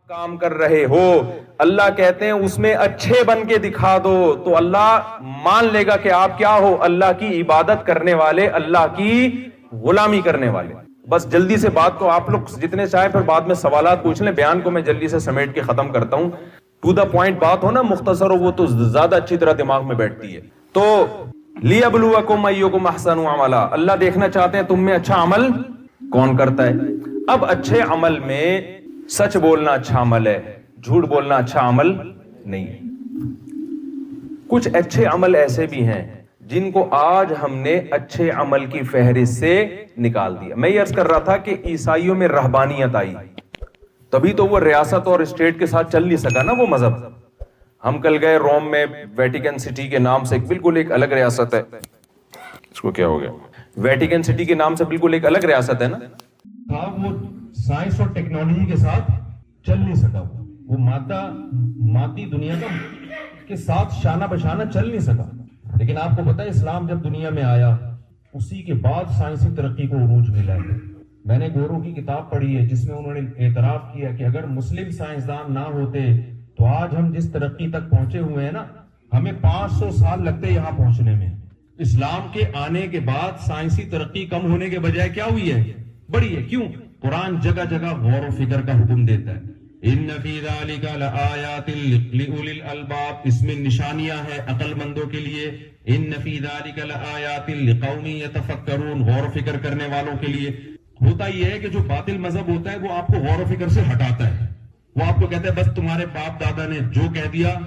کام کر رہے ہو, اللہ کہتے ہیں اس میں اچھے بن کے دکھا دو تو اللہ مان لے گا کہ آپ کیا ہو, اللہ کی عبادت کرنے والے, اللہ کی غلامی کرنے والے. بس جلدی سے بات کو آپ لوگ جتنے چاہیں پھر بعد میں سوالات پوچھ لیں, بیان کو میں جلدی سے سمیٹ کے ختم کرتا ہوں. ٹو دا پوائنٹ بات ہو نا, مختصر ہو, وہ تو زیادہ اچھی طرح دماغ میں بیٹھتی ہے. تو لِيَبْلُوَكُمْ أَيُّكُمْ أَحْسَنُ عَمَلًا, اللہ دیکھنا چاہتے ہیں تم میں اچھا عمل کون کرتا ہے. اب اچھے عمل میں سچ بولنا اچھا عمل ہے, جھوٹ بولنا اچھا عمل نہیں ہے. کچھ اچھے عمل ایسے بھی ہیں جن کو آج ہم نے اچھے عمل کی فہرست سے نکال دیا. میں یہ عرض کر رہا تھا کہ عیسائیوں میں رہبانیت آئی, تبھی تو وہ ریاست اور اسٹیٹ کے ساتھ چل نہیں سکا نا وہ مذہب. ہم کل گئے روم میں, ویٹیکن سٹی کے نام سے بالکل ایک الگ ریاست ہے, اس کو کیا ہو گیا, ویٹیکن سٹی کے نام سے بالکل ایک الگ ریاست ہے نا. وہ سائنس اور ٹیکنالوجی کے ساتھ چل نہیں سکا, وہ مادی دنیا کے ساتھ شانہ بشانہ چل نہیں سکا. لیکن آپ کو پتا ہے اسلام جب دنیا میں آیا اسی کے بعد سائنسی ترقی کو عروج ملا ہے. میں نے گورو کی کتاب پڑھی ہے جس میں انہوں نے اعتراف کیا کہ اگر مسلم سائنسدان نہ ہوتے تو آج ہم جس ترقی تک پہنچے ہوئے ہیں نا, ہمیں 500 سال لگتے یہاں پہنچنے میں. اسلام کے آنے کے بعد سائنسی ترقی کم ہونے کے بجائے کیا ہوئی ہے, بڑی ہے. کیوں؟ قرآن جگہ جگہ غور و فکر کا حکم دیتا ہے. ان فی ذالک لآیات لأولی الالباب, اس میں نشانیاں ہیں عقل مندوں کے لیے. ان فی ذالک لآیات لقوم یتفکرون, غور و فکر کرنے والوں کے لیے. ہوتا یہ ہے کہ جو باطل مذہب ہوتا ہے وہ آپ کو غور و فکر سے ہٹاتا ہے. وہ آپ کو کہتا ہے بس تمہارے باپ دادا نے جو کہہ دیا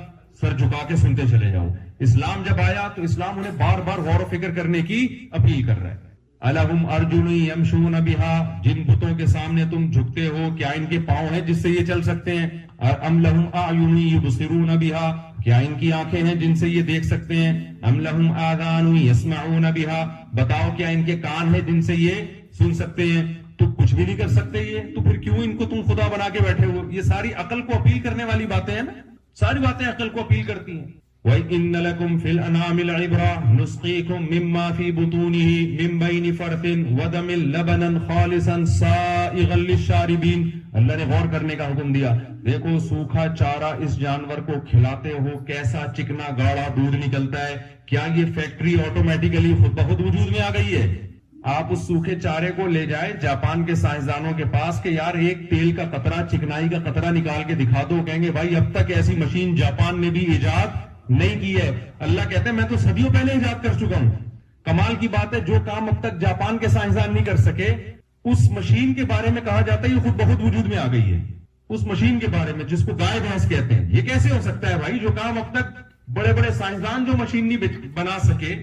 سر جھکا کے سنتے چلے جاؤ. اسلام جب آیا تو اسلام انہیں بار بار غور و فکر کرنے کی اپیل کر رہا ہے. الہم ارجل یمشون بہا, جن بتوں کے سامنے تم جھکتے ہو کیا ان کے پاؤں ہیں جس سے یہ چل سکتے ہیں؟ ام لہم اعین یبصرون بہا, کیا ان کی آنکھیں ہیں جن سے یہ دیکھ سکتے ہیں؟ ام لہم آذان یسمعون بہا, بتاؤ کیا ان کے کان ہیں جن سے یہ سن سکتے ہیں؟ تو کچھ بھی نہیں کر سکتے یہ, تو پھر کیوں ان کو تم خدا بنا کے بیٹھے ہو؟ یہ ساری عقل کو اپیل کرنے والی باتیں ہیں نا, ساری باتیں عقل کو اپیل کرتی ہیں. وَإِنَّ لَكُمْ فِي الْأَنْعَامِ لَعِبْرَةً نُسْقِيكُم مِّمَّا فِي بُطُونِهِ مِن بَيْنِ فَرْثٍ وَدَمٍ لَبَنًا خَالِصًا سَائِغًا لِّلشَّارِبِينَ. اللہ نے غور کرنے کا حکم دیا. دیکھو سوکھا چارہ اس جانور کو کھلاتے ہو کیسا چکنا گاڑا دودھ نکلتا ہے. کیا یہ فیکٹری آٹومیٹیکلی خود بخود وجود میں آ گئی ہے؟ آپ اس سوکھے چارے کو لے جائیں جاپان کے سائنسدانوں کے پاس کہ یار ایک تیل کا قطرہ, چکنائی کا قطرہ نکال کے دکھا دو, کہیں گے بھائی اب تک ایسی مشین جاپان نے بھی ایجاد نہیں کی ہے. اللہ کہتے ہیں میں تو صدیوں پہلے ایجاد کر چکا ہوں. کمال کی بات ہے جو کام اب تک جاپان کے سائنسدان نہیں کر سکے اس مشین کے بارے میں کہا جاتا ہے یہ خود بخود وجود میں آ گئی ہے. اس مشین کے بارے میں جس کو گائے بھینس کہتے ہیں, یہ کیسے ہو سکتا ہے بھائی؟ جو کام اب تک بڑے بڑے سائنسدان جو مشین نہیں بنا سکے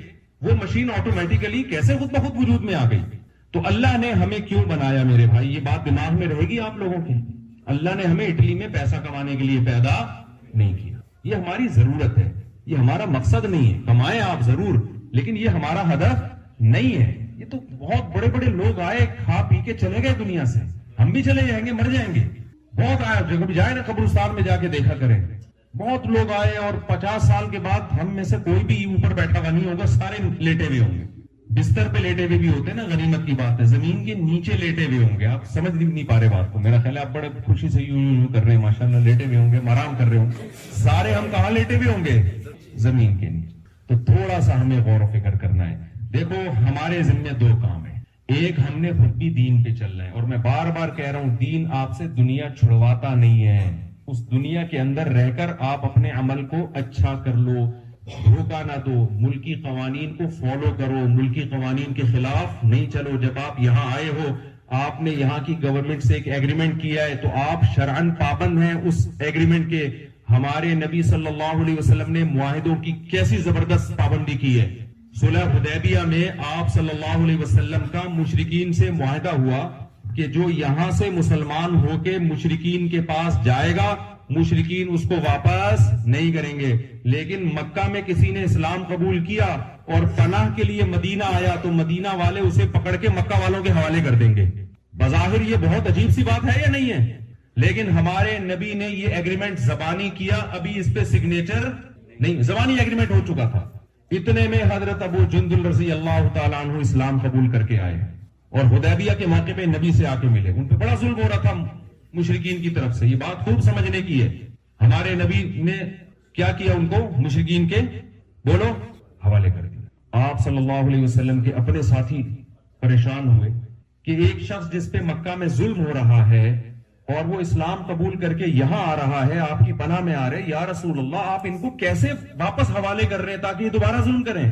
وہ مشین آٹومیٹیکلی کیسے خود بخود وجود میں آ گئی؟ تو اللہ نے ہمیں کیوں بنایا میرے بھائی, یہ بات دماغ میں رہے گی آپ لوگوں کی. اللہ نے ہمیں اٹلی میں پیسہ کمانے کے لیے پیدا نہیں کیا. یہ ہماری ضرورت ہے, یہ ہمارا مقصد نہیں ہے. کمائیں آپ ضرور لیکن یہ ہمارا ہدف نہیں ہے. یہ تو بہت بڑے بڑے لوگ آئے کھا پی کے چلے گئے دنیا سے, ہم بھی چلے جائیں گے, مر جائیں گے. بہت آئے, جب بھی جائے نا قبرستان میں جا کے دیکھا کریں, بہت لوگ آئے اور 50 سال کے بعد ہم میں سے کوئی بھی اوپر بیٹھا ہوا نہیں ہوگا, سارے لیٹے ہوئے ہوں گے. بستر پہ لیٹے ہوئے بھی ہوتے ہیں نا, غنیمت کی بات ہے. زمین کے نیچے لیٹے ہوئے ہوں گے. آپ سمجھ نہیں پا رہے بات کو, میرا خیال ہے آپ بڑے خوشی سے یوں کر رہے ہیں, ماشاءاللہ لیٹے ہوئے ہوں گے, آرام کر رہے ہوں گے. سارے ہم کہاں لیٹے ہوئے ہوں گے؟ زمین کے نیچے. تو تھوڑا سا ہمیں غور و فکر کرنا ہے. دیکھو ہمارے ذمہ 2 کام ہیں. ایک, ہم نے خود بھی دین پہ چلنا ہے, اور میں بار بار کہہ رہا ہوں دین آپ سے دنیا چھڑواتا نہیں ہے. اس دنیا کے اندر رہ کر آپ اپنے عمل کو اچھا کر لو, دھوکہ نہ دو, ملکی قوانین کو فالو کرو, ملکی قوانین کے خلاف نہیں چلو. جب آپ یہاں آئے ہو, آپ نے یہاں کی گورنمنٹ سے ایک ایگریمنٹ کیا ہے تو آپ شرعن پابند ہیں اس ایگریمنٹ کے. ہمارے نبی صلی اللہ علیہ وسلم نے معاہدوں کی کیسی زبردست پابندی کی ہے. صلح حدیبیہ میں آپ صلی اللہ علیہ وسلم کا مشرکین سے معاہدہ ہوا کہ جو یہاں سے مسلمان ہو کے مشرکین کے پاس جائے گا مشرکین اس کو واپس نہیں کریں گے. لیکن مکہ میں کسی نے اسلام قبول کیا اور پناہ کے لیے مدینہ آیا تو مدینہ والے اسے پکڑ کے مکہ والوں کے حوالے کر دیں گے. بظاہر یہ بہت عجیب سی بات ہے یا نہیں ہے؟ لیکن ہمارے نبی نے یہ ایگریمنٹ زبانی کیا, ابھی اس پہ سگنیچر نہیں, زبانی ایگریمنٹ ہو چکا تھا. اتنے میں حضرت ابو جندل رضی اللہ تعالیٰ عنہ اسلام قبول کر کے آئے اور حدیبیہ کے موقع پہ نبی سے آ کے ملے. ان پہ بڑا ظلم ہو رہا تھا, مشرکین کی طرف سے. یہ بات خوب سمجھنے کی ہے. ہمارے نبی نے کیا کیا؟ ان کو مشرکین کے بولو حوالے کر دیا. آپ صلی اللہ علیہ وسلم کے اپنے ساتھی پریشان ہوئے کہ ایک شخص جس پہ مکہ میں ظلم ہو رہا ہے اور وہ اسلام قبول کر کے یہاں آ رہا ہے، آپ کی پناہ میں آ رہے، یا رسول اللہ آپ ان کو کیسے واپس حوالے کر رہے ہیں تاکہ یہ دوبارہ ظلم کریں؟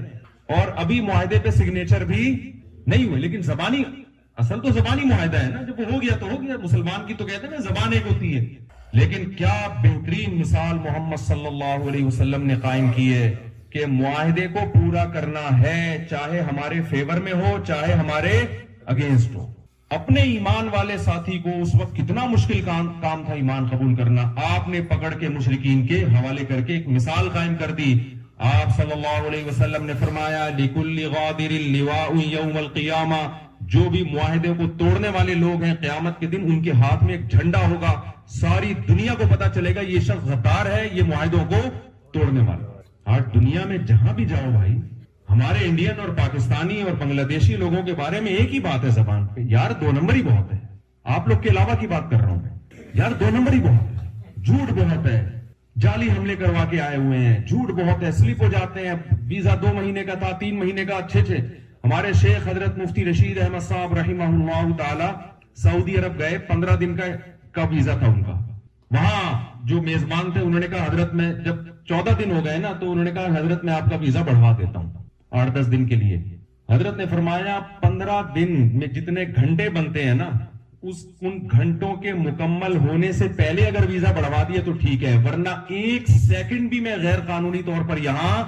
اور ابھی معاہدے پہ سگنیچر بھی نہیں ہوئے، لیکن زبانی، اصل تو زبانی معاہدہ ہے نا، جب وہ ہو گیا تو ہو گیا. مسلمان کی تو کہتے ہیں نا زبان ایک ہوتی ہے. لیکن کیا بہترین مثال محمد صلی اللہ علیہ وسلم نے قائم کی ہے کہ معاہدے کو پورا کرنا ہے، چاہے ہمارے فیور میں ہو چاہے ہمارے اگینسٹ ہو. اپنے ایمان والے ساتھی کو اس وقت کتنا مشکل کام تھا ایمان قبول کرنا، آپ نے پکڑ کے مشرکین کے حوالے کر کے ایک مثال قائم کر دی. آپ صلی اللہ علیہ وسلم نے فرمایا لِكُلِّ غَادِرٍ لِوَاءٌ يَوْمَ الْقِيَامَةِ، جو بھی معاہدے کو توڑنے والے لوگ ہیں قیامت کے دن ان کے ہاتھ میں ایک جھنڈا ہوگا، ساری دنیا کو پتا چلے گا یہ شخص غدار ہے، یہ معاہدوں کو توڑنے والا. آج دنیا میں جہاں بھی جاؤ بھائی، ہمارے انڈین اور پاکستانی اور بنگلہ دیشی لوگوں کے بارے میں ایک ہی بات ہے زبان پہ، یار دو نمبر ہی بہت ہے. آپ لوگ کے علاوہ کی بات کر رہا ہوں میں، یار دو نمبر ہی بہت ہے، جھوٹ بہت ہے، جعلی حملے کروا کے آئے ہوئے ہیں، جھوٹ بہت ہے، سلپ ہو جاتے ہیں، ویزا 2 مہینے کا تھا 3 مہینے کا، اچھے. ہمارے شیخ حضرت مفتی رشید احمد صاحب رحمہ اللہ تعالی سعودی عرب گئے، 15 دن کا ویزا تھا ان کا. وہاں جو میزبان تھے انہوں نے کہا حضرت میں جب 14 دن ہو گئے نا تو انہوں نے کہا حضرت میں آپ کا ویزا بڑھوا دیتا ہوں 8-10 دن کے لیے. حضرت نے فرمایا 15 دن میں جتنے گھنٹے بنتے ہیں نا ان گھنٹوں کے مکمل ہونے سے پہلے اگر ویزا بڑھوا دیا تو ٹھیک ہے، ورنہ 1 سیکنڈ بھی میں غیر قانونی طور پر یہاں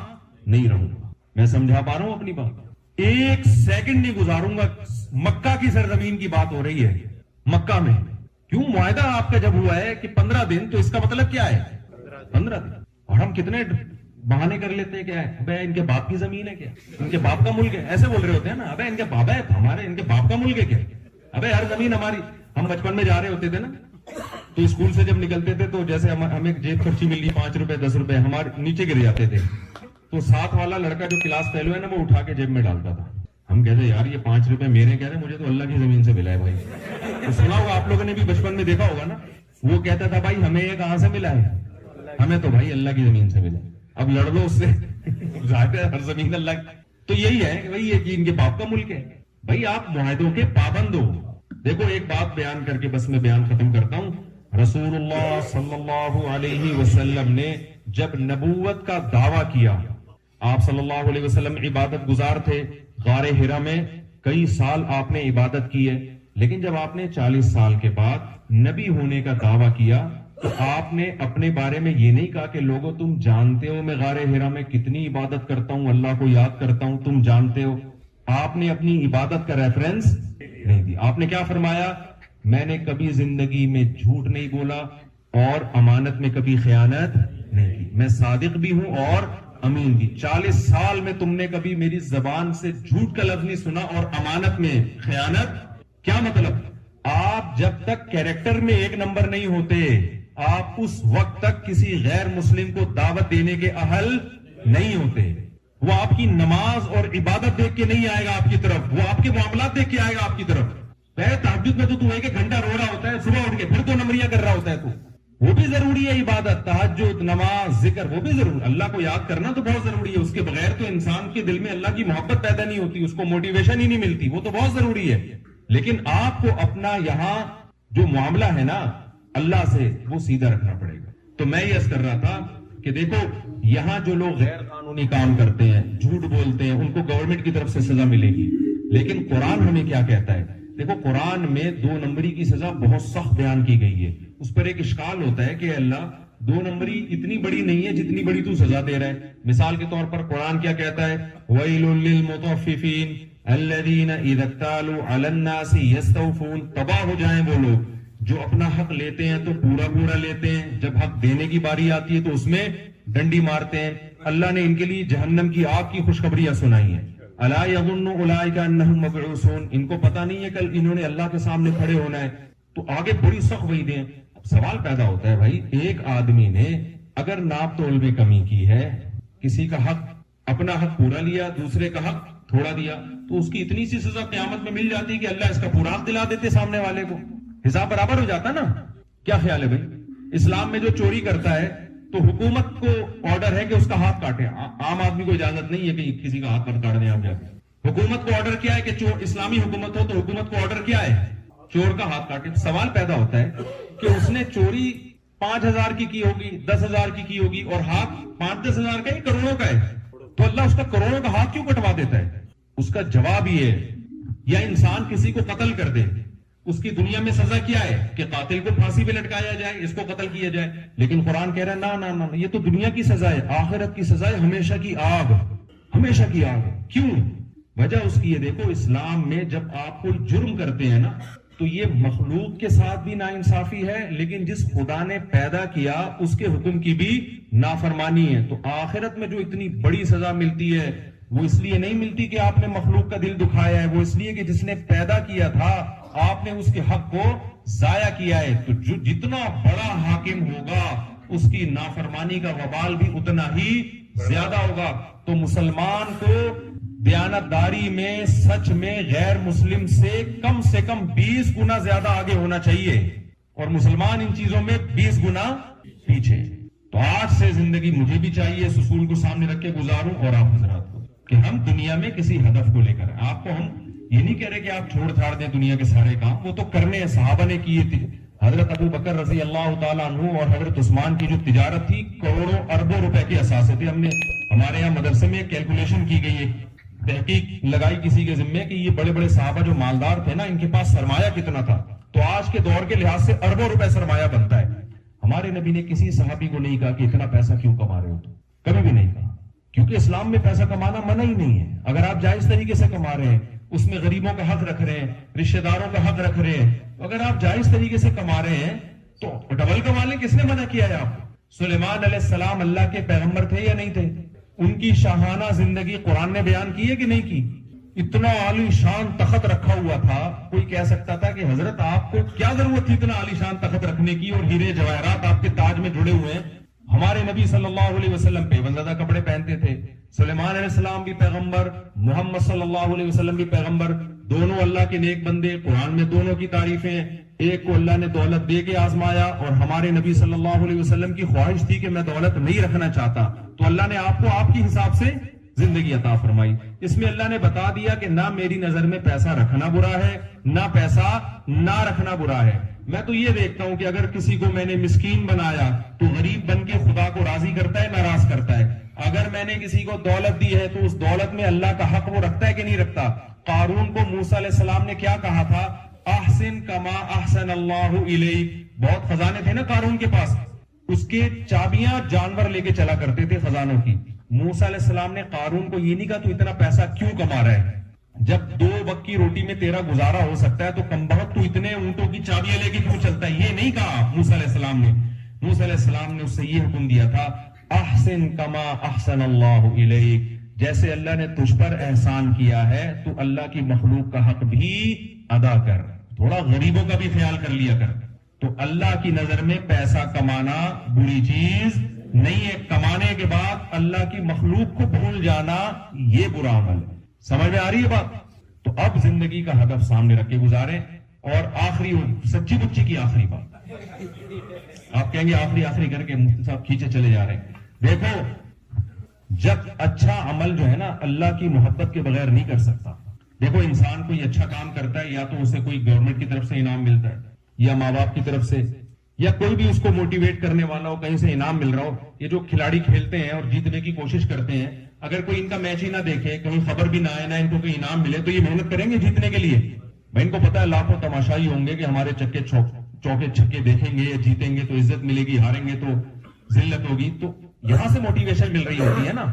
نہیں رہوں گا. میں سمجھا پا رہا ہوں اپنی بات؟ 1 سیکنڈ نہیں گزاروں گا. مکہ کی سرزمین کی بات ہو رہی ہے، مکہ میں کیوں معاہدہ آپ کا جب ہوا ہے کہ 15 دن تو اس کا مطلب کیا ہے 15 دن. اور ہم کتنے بہانے کر لیتے ہیں کہ ابے ان کے باپ کی زمین ہے کیا، ان کے باپ کا ملک ہے، ایسے بول رہے ہوتے ہیں نا، ابے ان کے بابا ہے ہمارے، ان کے باپ کا ملک ہے کیا، ابے ہر زمین ہماری. ہم بچپن میں جا رہے ہوتے تھے نا تو اسکول سے جب نکلتے تھے تو جیسے ہمیں جیب خرچی مل گئی 5 روپے 10 روپے ہمارے نیچے گر جاتے تھے تو ساتھ والا لڑکا جو کلاس فیلو ہے نا وہ اٹھا کے جیب میں ڈالتا تھا. ہم کہتے یار یہ 5 روپے میرے کہہ رہے مجھے تو اللہ کی زمین سے ملا ہے بھائی. تو سنا ہوگا آپ لوگوں نے بھی بچپن میں دیکھا ہوگا نا، وہ کہتا تھا بھائی ہمیں یہ کہاں سے ملا ہے، ہمیں تو بھائی اللہ کی زمین سے ملا. اب لڑ لو اس سے، ہر زمین اللہ کی. تو یہی ہے کہ بھائی یہ ان کے باپ کا ملک ہے. بھائی آپ معاہدوں کے پابند ہو. دیکھو ایک بات بیان کر کے بس میں بیان ختم کرتا ہوں. رسول اللہ صلی اللہ علیہ وسلم نے جب نبوت کا دعویٰ کیا، آپ صلی اللہ علیہ وسلم عبادت گزار تھے، غار حرا میں کئی سال آپ نے عبادت کی ہے، لیکن جب آپ نے 40 سال کے بعد نبی ہونے کا دعویٰ کیا تو آپ نے اپنے بارے میں یہ نہیں کہا کہ لوگوں تم جانتے ہو میں غار حرا میں کتنی عبادت کرتا ہوں، اللہ کو یاد کرتا ہوں، تم جانتے ہو. آپ نے اپنی عبادت کا ریفرنس نہیں دی. آپ نے کیا فرمایا؟ میں نے کبھی زندگی میں جھوٹ نہیں بولا اور امانت میں کبھی خیانت نہیں کی، میں صادق بھی ہوں اور امین بھی. 40 سال میں تم نے کبھی میری زبان سے جھوٹ کا لفظ نہیں سنا اور امانت میں خیانت. کیا مطلب؟ آپ جب تک کیریکٹر میں 1 نمبر نہیں ہوتے آپ اس وقت تک کسی غیر مسلم کو دعوت دینے کے اہل نہیں ہوتے. وہ آپ کی نماز اور عبادت دیکھ کے نہیں آئے گا آپ کی طرف، وہ آپ کے معاملات دیکھ کے آئے گا آپ کی طرف. تہجد میں تو 1 گھنٹہ رو رہا ہوتا ہے، صبح اٹھ کے پھر 2 نمبریاں کر رہا ہوتا ہے، تو وہ بھی ضروری ہے. عبادت، تہجد، نماز، ذکر وہ بھی ضروری. اللہ کو یاد کرنا تو بہت ضروری ہے، اس کے بغیر تو انسان کے دل میں اللہ کی محبت پیدا نہیں ہوتی، اس کو موٹیویشن ہی نہیں ملتی، وہ تو بہت ضروری ہے. لیکن آپ کو اپنا یہاں جو معاملہ ہے نا اللہ سے وہ سیدھا رکھنا پڑے گا. تو میں یہ عرض کر رہا تھا کہ دیکھو یہاں جو لوگ غیر قانونی کام کرتے ہیں، جھوٹ بولتے ہیں، ان کو گورنمنٹ کی طرف سے سزا ملے گی. لیکن قرآن ہمیں کیا کہتا ہے؟ دیکھو قرآن میں 2 نمبری کی سزا بہت سخت بیان کی گئی ہے. اس پر ایک اشکال ہوتا ہے کہ اللہ 2 نمبری اتنی بڑی نہیں ہے جتنی بڑی تو سزا دے رہا ہے. مثال کے طور پر قرآن کیا کہتا ہے؟ وَيْلٌ لِّلْمُطَفِّفِينَ الَّذِينَ إِذَا اكْتَالُوا عَلَى النَّاسِ يَسْتَوْفُونَ. تباہ ہو جائیں وہ لوگ جو اپنا حق لیتے ہیں تو پورا لیتے ہیں، جب حق دینے کی باری آتی ہے تو اس میں ڈنڈی مارتے ہیں. اللہ نے ان کے لیے جہنم کی آگ کی خوشخبریاں سنائی ہیں. الا یظن اولئک انہم مبعوثون. ان کو پتہ نہیں ہے کل انہوں نے اللہ کے سامنے کھڑے ہونا ہے. تو آگے بڑی سخت وعیدیں. اب سوال پیدا ہوتا ہے بھائی ایک آدمی نے اگر ناپ تول میں کمی کی ہے، کسی کا حق، اپنا حق پورا لیا، دوسرے کا حق تھوڑا دیا، تو اس کی اتنی سی سزا قیامت میں مل جاتی ہے کہ اللہ اس کا پورا حق دلا دیتے سامنے والے کو، حساب برابر ہو جاتا نا. کیا خیال ہے بھائی؟ اسلام میں جو چوری کرتا ہے تو حکومت کو آرڈر ہے کہ اس کا ہاتھ کاٹے. عام آدمی کو اجازت نہیں ہے کہ کسی کا ہاتھ کاٹ دیں آپ جا کے. حکومت کو آرڈر کیا ہے کہ اسلامی حکومت ہو تو حکومت کو آرڈر کیا ہے چور کا ہاتھ کاٹے. سوال پیدا ہوتا ہے کہ اس نے چوری 5,000 کی ہوگی, 10,000 کی ہوگی, اور ہاتھ 5-10 ہزار کا ہی کروڑوں کا ہے, تو اللہ اس کا کروڑوں کا ہاتھ کیوں کٹوا دیتا ہے؟ اس کا جواب یہ ہے, یا انسان کسی کو قتل کر دے, اس کی دنیا میں سزا کیا ہے کہ قاتل کو پھانسی پہ لٹکایا جائے, اس کو قتل کیا جائے. لیکن قرآن کہہ رہا ہے نا, یہ تو دنیا کی سزا ہے, آخرت کی سزا ہے ہمیشہ کی آگ, ہمیشہ کی آگ. کیوں؟ وجہ اس کی یہ دیکھو, اسلام میں جب آپ کوئی جرم کرتے ہیں نا تو یہ مخلوق کے ساتھ بھی ناانصافی ہے, لیکن جس خدا نے پیدا کیا اس کے حکم کی بھی نافرمانی ہے. تو آخرت میں جو اتنی بڑی سزا ملتی ہے وہ اس لیے نہیں ملتی کہ آپ نے مخلوق کا دل دکھایا ہے, وہ اس لیے کہ جس نے پیدا کیا تھا آپ نے اس کے حق کو ضائع کیا ہے. تو جو جتنا بڑا حاکم ہوگا اس کی نافرمانی کا وبال بھی اتنا ہی زیادہ ہوگا. تو مسلمان کو دیانتداری میں, سچ میں غیر مسلم سے کم 20 گنا زیادہ آگے ہونا چاہیے, اور مسلمان ان چیزوں میں 20 گنا پیچھے. تو آج سے زندگی مجھے بھی چاہیے اس اصول کو سامنے رکھ کے گزاروں, اور آپ حضرات کو, کہ ہم دنیا میں کسی ہدف کو لے کر, آپ کو ہم یہ نہیں کہہ رہے کہ آپ چھوڑ چھاڑ دیں دنیا کے سارے کام, وہ تو کرنے ہیں, صحابہ نے کیے تھے. حضرت ابو بکر رضی اللہ تعالیٰ عنہ اور حضرت عثمان کی جو تجارت تھی کروڑوں اربوں روپے کے اثاثے تھے. ہم نے ہمارے یہاں مدرسے میں کیلکولیشن کی گئی ہے, تحقیق لگائی کسی کے ذمے کہ یہ بڑے بڑے صحابہ جو مالدار تھے نا, ان کے پاس سرمایہ کتنا تھا, تو آج کے دور کے لحاظ سے اربوں روپے سرمایہ بنتا ہے. ہمارے نبی نے کسی صحابی کو نہیں کہا کہ اتنا پیسہ کیوں کما رہے ہو, تو کبھی بھی نہیں کہا, کیونکہ اسلام میں پیسہ کمانا منع ہی نہیں ہے. اگر آپ جائز طریقے سے کما رہے ہیں, اس میں غریبوں کا حق رکھ رہے ہیں, رشتہ داروں کا حق رکھ رہے ہیں, اگر آپ جائز طریقے سے کما رہے ہیں تو ڈبل کما لیں. کس نے منع کیا ہے آپ کو؟ سلیمان علیہ السلام اللہ کے پیغمبر تھے یا نہیں تھے؟ ان کی شاہانہ زندگی قرآن نے بیان کی ہے کہ نہیں کی؟ اتنا عالی شان تخت رکھا ہوا تھا, کوئی کہہ سکتا تھا کہ حضرت آپ کو کیا ضرورت تھی اتنا عالی شان تخت رکھنے کی, اور ہیرے جواہرات آپ کے تاج میں جڑے ہوئے ہیں. ہمارے نبی صلی اللہ علیہ وسلم پیوندہ کپڑے پہنتے تھے, سلیمان علیہ السلام بھی پیغمبر, محمد صلی اللہ علیہ وسلم بھی پیغمبر, دونوں اللہ کے نیک بندے. قرآن میں دونوں کی تعریفیں, ایک کو اللہ نے دولت دے کے آزمایا, اور ہمارے نبی صلی اللہ علیہ وسلم کی خواہش تھی کہ میں دولت نہیں رکھنا چاہتا, تو اللہ نے آپ کو آپ کی حساب سے زندگی عطا فرمائی. اس میں اللہ نے بتا دیا کہ نہ میری نظر میں پیسہ رکھنا برا ہے, نہ پیسہ نہ رکھنا برا ہے. میں تو یہ دیکھتا ہوں کہ اگر کسی کو میں نے مسکین بنایا تو غریب بن کے خدا کو راضی کرتا ہے, ناراض کرتا ہے. اگر میں نے کسی کو دولت دی ہے تو اس دولت میں اللہ کا حق وہ رکھتا ہے کہ نہیں رکھتا؟ قارون کو موسیٰ علیہ السلام نے کیا کہا تھا؟ احسن کما احسن اللہ الیک. بہت خزانے تھے نا قارون کے پاس, اس کے چابیاں جانور لے کے چلا کرتے تھے خزانوں کی. موسیٰ علیہ السلام نے قارون کو یہ نہیں کہا تو اتنا پیسہ کیوں کما رہا ہے, جب 2 وقت کی روٹی میں تیرا گزارا ہو سکتا ہے تو کمبخت تو اتنے اونٹوں کی چابیاں لے کے کیوں چلتا ہے. یہ نہیں کہا موسیٰ علیہ السلام نے. موسیٰ علیہ السلام نے اس سے یہ حکم دیا تھا, احسن کما احسن اللہ الیک. جیسے اللہ نے تجھ پر احسان کیا ہے تو اللہ کی مخلوق کا حق بھی ادا کر, تھوڑا غریبوں کا بھی خیال کر لیا کر. تو اللہ کی نظر میں پیسہ کمانا بری چیز نہیں ہے, کمانے کے بعد اللہ کی مخلوق کو بھول جانا یہ برا عمل ہے. سمجھ میں آ رہی ہے بات؟ تو اب زندگی کا ہدف سامنے رکھ کے گزاریں. اور آخری سچی بچی کی آخری بات, آپ کہیں گے آخری کر کے مفتی صاحب کھینچے چلے جا رہے ہیں. دیکھو, جب اچھا عمل جو ہے نا اللہ کی محبت کے بغیر نہیں کر سکتا. دیکھو, انسان کوئی اچھا کام کرتا ہے یا تو اسے کوئی گورنمنٹ کی طرف سے انعام ملتا ہے, یا ماں باپ کی طرف سے, یا کوئی بھی اس کو موٹیویٹ کرنے والا ہو, کہیں سے انعام مل رہا ہو. یہ جو کھلاڑی کھیلتے ہیں اور جیتنے کی کوشش کرتے ہیں, اگر کوئی ان کا میچ ہی نہ دیکھے, کہیں خبر بھی نہ آئے, نہ ان کو کوئی انعام ملے, تو یہ محنت کریں گے جیتنے کے لیے؟ بھائی ان کو پتا ہے لاکھوں تماشائی ہوں گے کہ ہمارے چوکے چھکے دیکھیں گے, جیتیں گے تو عزت ملے گی, ہاریں گے تو ذلت ہوگی. تو یہاں سے موٹیویشن مل رہی ہوتی ہے نا.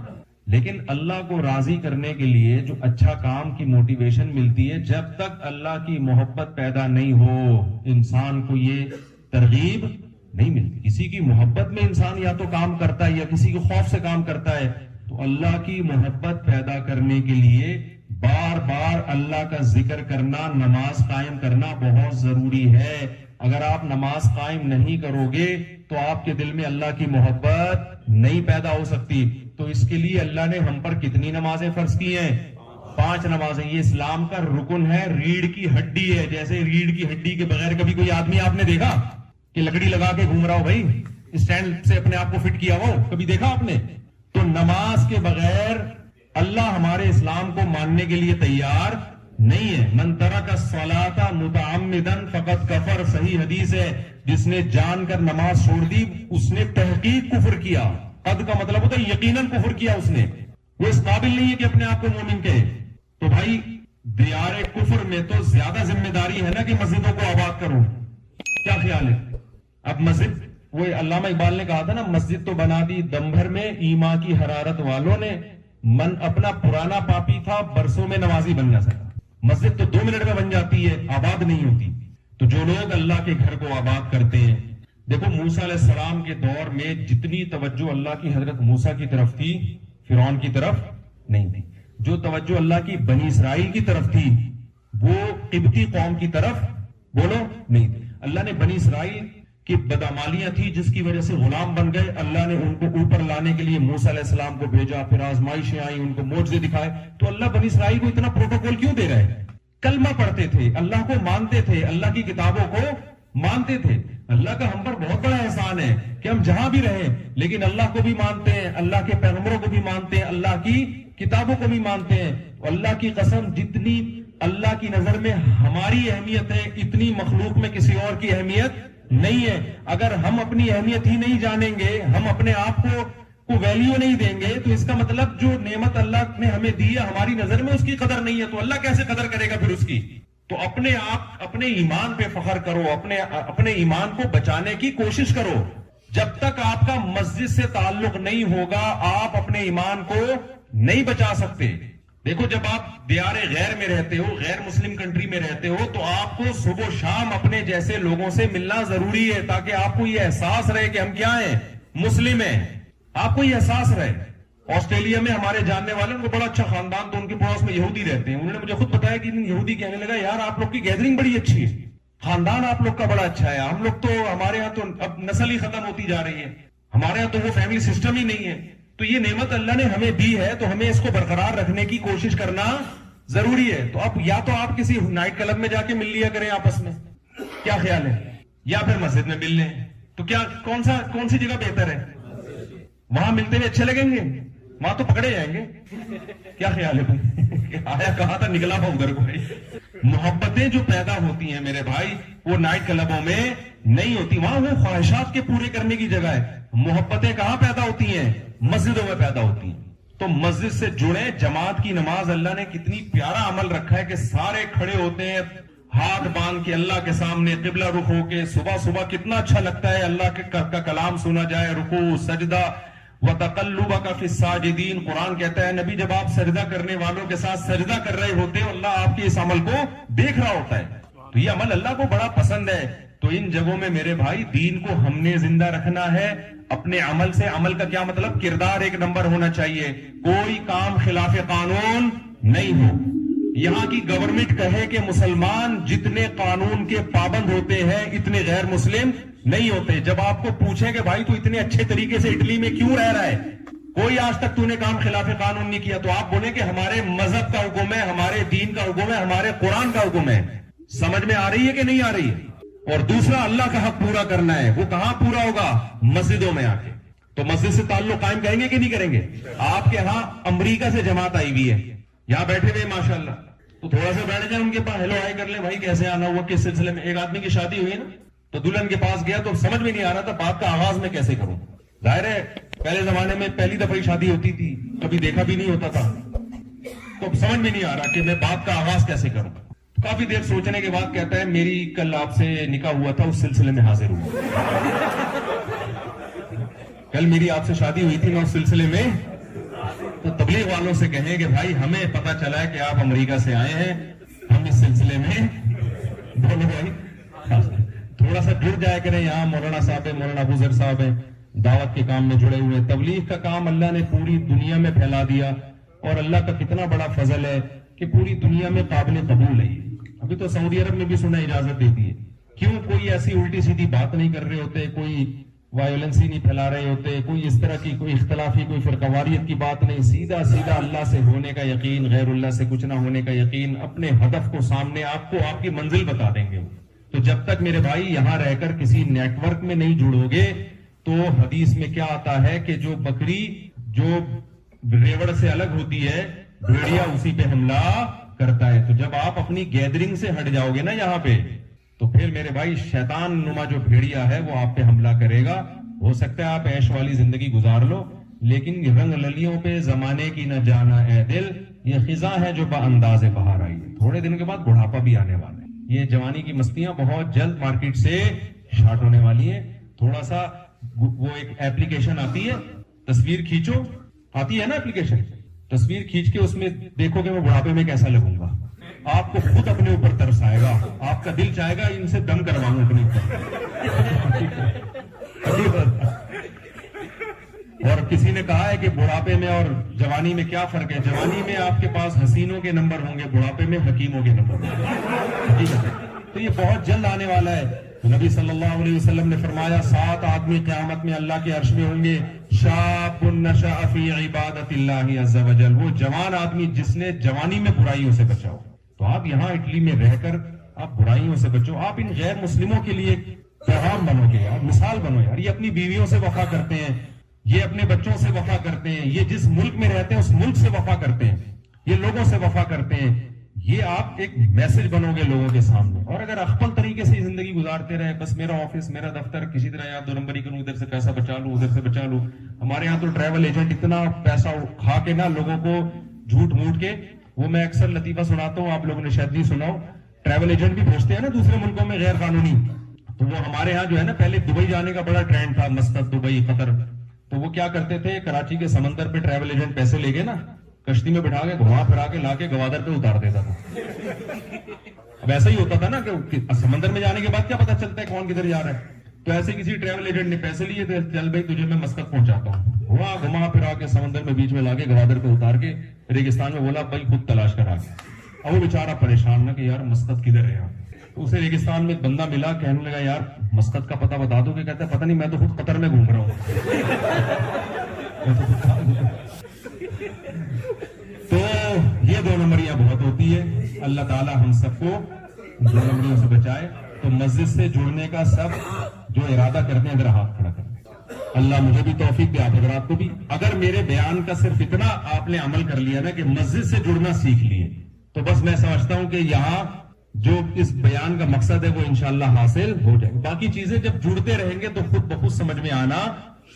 لیکن اللہ کو راضی کرنے کے لیے جو اچھا کام کی موٹیویشن ملتی ہے, جب تک اللہ کی محبت پیدا نہیں ہو انسان کو یہ ترغیب نہیں ملتی. کسی کی محبت میں انسان یا تو کام کرتا ہے یا کسی کے خوف سے کام کرتا ہے. تو اللہ کی محبت پیدا کرنے کے لیے بار بار اللہ کا ذکر کرنا, نماز قائم کرنا بہت ضروری ہے. اگر آپ نماز قائم نہیں کرو گے تو آپ کے دل میں اللہ کی محبت نہیں پیدا ہو سکتی. تو اس کے لیے اللہ نے ہم پر کتنی نمازیں فرض کی ہیں؟ 5 نمازیں. یہ اسلام کا رکن ہے, ریڑھ کی ہڈی ہے. جیسے ریڑھ کی ہڈی کے بغیر کبھی کوئی آدمی آپ نے دیکھا؟ کہ لکڑی لگا کے گھوم رہا ہو بھائی, اسٹینڈ سے اپنے آپ کو فٹ کیا ہو, کبھی دیکھا آپ نے؟ تو نماز کے بغیر اللہ ہمارے اسلام کو ماننے کے لیے تیار نہیں ہے. من ترک الصلاۃ متعمدا فقد کفر, صحیح حدیث ہے, جس نے جان کر نماز چھوڑ دی اس نے تحقیق کفر کیا. قد کا مطلب ہوتا ہے یقیناً کفر کیا اس نے, وہ اس قابل نہیں ہے کہ اپنے آپ کو مومن کہے. تو بھائی دیار کفر میں تو زیادہ ذمہ داری ہے نا کہ مسجدوں کو آباد کرو. کیا خیال ہے؟ اب مسجد, وہ علامہ اقبال نے کہا تھا نا, مسجد تو بنا دی دم بھر میں ایمان کی حرارت والوں نے, من اپنا پرانا پاپی تھا برسوں میں نمازی بن نہ سکا. مسجد تو 2 منٹ میں بن جاتی ہے, آباد نہیں ہوتی. تو جو لوگ اللہ کے گھر کو آباد کرتے ہیں, دیکھو موسیٰ علیہ السلام کے دور میں جتنی توجہ اللہ کی حضرت موسیٰ کی طرف تھی فرعون کی طرف نہیں تھی. جو توجہ اللہ کی بنی اسرائیل کی طرف تھی وہ قبطی قوم کی طرف بولو نہیں تھی. اللہ نے بنی اسرائیل کی بدعمالیاں تھی جس کی وجہ سے غلام بن گئے, اللہ نے ان کو اوپر لانے کے لیے موسیٰ علیہ السلام کو بھیجا, پھر آزمائشیں آئیں, ان کو معجزے دکھائے. تو اللہ بنی اسرائیل کو اتنا پروٹوکول کیوں دے رہے ہیں؟ کلمہ پڑھتے تھے, اللہ کو مانتے تھے, اللہ کی کتابوں کو مانتے تھے. اللہ کا ہم پر بہت بڑا احسان ہے کہ ہم جہاں بھی رہیں لیکن اللہ کو بھی مانتے ہیں, اللہ کے پیغمبروں کو بھی مانتے ہیں, اللہ کی کتابوں کو بھی مانتے ہیں. اللہ کی قسم جتنی اللہ کی نظر میں ہماری اہمیت ہے اتنی مخلوق میں کسی اور کی اہمیت نہیں ہے. اگر ہم اپنی اہمیت ہی نہیں جانیں گے, ہم اپنے آپ کو ویلیو نہیں دیں گے, تو اس کا مطلب جو نعمت اللہ نے ہمیں دی ہے ہماری نظر میں اس کی قدر نہیں ہے, تو اللہ کیسے قدر کرے گا پھر اس کی؟ تو اپنے آپ اپنے ایمان پہ فخر کرو, اپنے ایمان کو بچانے کی کوشش کرو. جب تک آپ کا مسجد سے تعلق نہیں ہوگا آپ اپنے ایمان کو نہیں بچا سکتے. دیکھو جب آپ دیار غیر میں رہتے ہو, غیر مسلم کنٹری میں رہتے ہو, تو آپ کو صبح و شام اپنے جیسے لوگوں سے ملنا ضروری ہے تاکہ آپ کو یہ احساس رہے کہ ہم کیا ہیں, مسلم ہیں. آپ کو یہ احساس رہے. آسٹریلیا میں ہمارے جاننے والے, ان کو بڑا اچھا خاندان, تو ان کے پڑوس میں یہودی رہتے ہیں. انہوں نے مجھے خود بتایا کہ یہودی کہنے لگا یار آپ لوگ کی گیدرنگ بڑی اچھی ہے, خاندان آپ لوگ کا بڑا اچھا ہے. ہم لوگ تو ہمارے یہاں تو اب نسل ہی ختم ہوتی جا رہی ہے, ہمارے یہاں تو وہ فیملی سسٹم ہی نہیں ہے. تو یہ نعمت اللہ نے ہمیں دی ہے تو ہمیں اس کو برقرار رکھنے کی کوشش کرنا ضروری ہے. تو اب یا تو آپ کسی نائٹ کلب میں جا کے مل لیا کریں آپس میں, کیا خیال ہے, یا پھر مسجد میں مل لیں. تو کیا کون سی جگہ بہتر ہے؟ وہاں ملتے ہوئے اچھے لگیں گے, وہاں تو پکڑے جائیں گے. کیا خیال ہے؟ آیا کہا تھا نکلا ہوا ادھر کو. محبتیں جو پیدا ہوتی ہیں میرے بھائی وہ نائٹ کلبوں میں نہیں ہوتی, وہاں وہ خواہشات کے پورے کرنے کی جگہ ہے. محبتیں کہاں پیدا ہوتی ہیں؟ مسجدوں میں پیدا ہوتی ہیں. تو مسجد سے جڑے. جماعت کی نماز اللہ نے کتنی پیارا عمل رکھا ہے کہ سارے کھڑے ہوتے ہیں ہاتھ باندھ کے اللہ کے سامنے قبلہ رخ ہو کے. صبح صبح کتنا اچھا لگتا ہے اللہ کا کلام سنا جائے, رکوع سجدہ وَتَقَلُّبَكَ فِي السَّاجِدِينَ. قرآن کہتا ہے نبی جب آپ سجدہ کرنے والوں کے ساتھ سجدہ کر رہے ہوتے ہو اللہ آپ کے اس عمل کو دیکھ رہا ہوتا ہے. تو یہ عمل اللہ کو بڑا پسند ہے. تو ان جگہوں میں میرے بھائی دین کو ہم نے زندہ رکھنا ہے اپنے عمل سے. عمل کا کیا مطلب؟ کردار ایک نمبر ہونا چاہیے, کوئی کام خلاف قانون نہیں ہو. یہاں کی گورنمنٹ کہے کہ مسلمان جتنے قانون کے پابند ہوتے ہیں اتنے غیر مسلم نہیں ہوتے. جب آپ کو پوچھیں کہ بھائی تو اتنے اچھے طریقے سے اٹلی میں کیوں رہ رہا ہے, کوئی آج تک تو نے کام خلاف قانون نہیں کیا, تو آپ بولیں کہ ہمارے مذہب کا حکم ہے, ہمارے دین کا حکم ہے, ہمارے قرآن کا حکم ہے. سمجھ میں آ رہی ہے کہ نہیں آ رہی ہے؟ اور دوسرا اللہ کا حق پورا کرنا ہے. وہ کہاں پورا ہوگا؟ مسجدوں میں آ کے. تو مسجد سے تعلق قائم کریں گے کہ نہیں کریں گے؟ آپ کے ہاں امریکہ سے جماعت آئی ہوئی ہے, یہاں بیٹھے ہوئے ماشاءاللہ, تو تھوڑا سا بیٹھ جائیں ان کے پاس, ہیلو ہائی کر لیں, بھائی کیسے آنا ہوا, کس سلسلے میں. ایک آدمی کی شادی ہوئی نا تو دلہن کے پاس گیا تو سمجھ میں نہیں آ رہا تھا بات کا آغاز میں کیسے کروں. ظاہر ہے پہلے زمانے میں پہلی دفعہ شادی ہوتی تھی, کبھی دیکھا بھی نہیں ہوتا تھا, تو سمجھ میں نہیں آ رہا کہ میں بات کا آغاز کیسے کروں. کافی دیر سوچنے کے بعد کہتا ہے میری کل آپ سے نکاح ہوا تھا, اس سلسلے میں حاضر ہوا. کل میری آپ سے شادی ہوئی تھی نا اس سلسلے میں. تو تبلیغ والوں سے کہیں کہ بھائی ہمیں پتا چلا ہے کہ آپ امریکہ سے آئے ہیں, ہم اس سلسلے میں بولو بھائی تھوڑا سا جڑ جایا کریں. یہاں مولانا صاحب ہیں, مولانا ابو ذر صاحب ہیں, دعوت کے کام میں جڑے ہوئے. تبلیغ کا کام اللہ نے پوری دنیا میں پھیلا دیا, اور اللہ کا کتنا بڑا فضل ہے کہ پوری دنیا میں قابل قبول ہے. ابھی تو سعودی عرب میں بھی سنا اجازت دیتی ہے. کیوں؟ کوئی ایسی الٹی سیدھی بات نہیں کر رہے ہوتے, کوئی وائلنس ہی نہیں پھیلا رہے ہوتے, کوئی اس طرح کی کوئی اختلافی کوئی فرقواریت کی بات نہیں. سیدھا سیدھا اللہ سے ہونے کا یقین, غیر اللہ سے کچھ نہ ہونے کا یقین, اپنے ہدف کو سامنے, آپ کو آپ کی منزل بتا دیں گے. تو جب تک میرے بھائی یہاں رہ کر کسی نیٹ ورک میں نہیں جڑو گے تو حدیث میں کیا آتا ہے کہ جو بکری جو ریوڑ سے الگ ہوتی ہے بھیڑیا اسی پہ حملہ کرتا ہے. تو جب آپ اپنی گیدرنگ سے ہٹ جاؤ گے نا یہاں پہ تو پھر میرے بھائی شیطان نما جو بھیڑیا ہے وہ آپ پہ حملہ کرے گا. ہو سکتا ہے آپ عیش والی زندگی گزار لو لیکن رنگ للیوں پہ زمانے کی نہ جانا اے دل, یہ خزاں ہے جو بانداز بہار آئی ہے. تھوڑے دن کے بعد بڑھاپا بھی آنے والا ہے. یہ جوانی کی مستیاں بہت جلد مارکیٹ سے شارٹ ہونے والی ہیں. تھوڑا سا وہ ایک ایپلیکیشن آتی ہے تصویر کھینچو, آتی ہے نا ایپلیکیشن, تصویر کھینچ کے اس میں دیکھو کہ میں بڑھاپے میں کیسا لگوں گا. آپ کو خود اپنے اوپر ترس آئے گا, آپ کا دل چاہے گا ان سے دم کرواؤں اپنے اوپر. اور کسی نے کہا ہے کہ بڑھاپے میں اور جوانی میں کیا فرق ہے. جوانی میں آپ کے پاس حسینوں کے نمبر ہوں گے, بڑھاپے میں حکیموں کے نمبر ہوں گے. تو یہ بہت جلد آنے والا ہے. نبی صلی اللہ علیہ وسلم نے فرمایا 7 آدمی قیامت میں اللہ کے عرش میں ہوں گے. شاب نشأ فی عبادت اللہ عز وجل, وہ جوان آدمی جس نے جوانی میں برائیوں سے بچا ہو. تو آپ یہاں اٹلی میں رہ کر آپ برائیوں سے بچو. آپ ان غیر مسلموں کے لیے پیغام بنو گے یار, مثال بنو یار. یہ اپنی بیویوں سے وفا کرتے ہیں, یہ اپنے بچوں سے وفا کرتے ہیں, یہ جس ملک میں رہتے ہیں اس ملک سے وفا کرتے ہیں, یہ لوگوں سے وفا کرتے ہیں. یہ آپ ایک میسج بنو گے لوگوں کے سامنے. اور اگر اخپل طریقے سے زندگی گزارتے رہے, بس میرا آفس میرا دفتر کسی طرح یار 2 نمبری کروں, ادھر سے پیسہ بچا لوں ادھر سے بچا لوں. ہمارے یہاں تو ٹریول ایجنٹ اتنا پیسہ کھا کے نا لوگوں کو جھوٹ موٹ کے, وہ میں اکثر لطیفہ سناتا ہوں, آپ لوگوں نے شاید نہیں سنا ہو. ٹریول ایجنٹ بھی بھیجتے ہیں نا دوسرے ملکوں میں غیر قانونی. تو وہ ہمارے ہاں جو ہے نا پہلے دبئی جانے کا بڑا ٹرینڈ تھا, مسقط دبئی قطر. تو وہ کیا کرتے تھے, کراچی کے سمندر پہ ٹریول ایجنٹ پیسے لے گئے نا, کشتی میں بٹھا کے گھما پھرا کے لا کے گوادر پہ اتار دیتا تھا. اب ایسا ہی ہوتا تھا نا کہ سمندر میں جانے کے بعد کیا پتا چلتا ہے کون کدھر جا رہا ہے. تو ایسے کسی ٹریول ایجنٹ نے پیسے لیے تھے, چل بھائی تجھے میں مسقط پہنچاتا ہوں. وہاں گھما پھرا کے سمندر میں بیچ میں لا کے گوادر پہ اتار کے ریگستان میں بولا بھائی خود تلاش کرا کے. اب وہ بیچارہ پریشان نا کہ یار مسقط کدھر ہے. تو اسے ریگستان میں ایک بندہ ملا, کہنے لگا یار مسقط کا پتہ بتا دو. کہ کہتا ہے پتہ نہیں, میں تو خود قطر میں گھوم رہا ہوں. تو یہ 2 نمبریاں بہت ہوتی ہے. اللہ تعالی ہم سب کو 2 نمبریوں سے بچائے. تو مسجد سے جڑنے کا سب جو ارادہ کرتے ہیں اگر ہاتھ کھڑا کریں, اللہ مجھے بھی توفیق دے, آپ حضرات کو بھی. اگر میرے بیان کا صرف اتنا آپ نے عمل کر لیا نا کہ مسجد سے جڑنا سیکھ لیے, تو بس میں سمجھتا ہوں کہ یہاں جو اس بیان کا مقصد ہے وہ انشاءاللہ حاصل ہو جائے گا. باقی چیزیں جب جڑتے رہیں گے تو خود بخود سمجھ میں آنا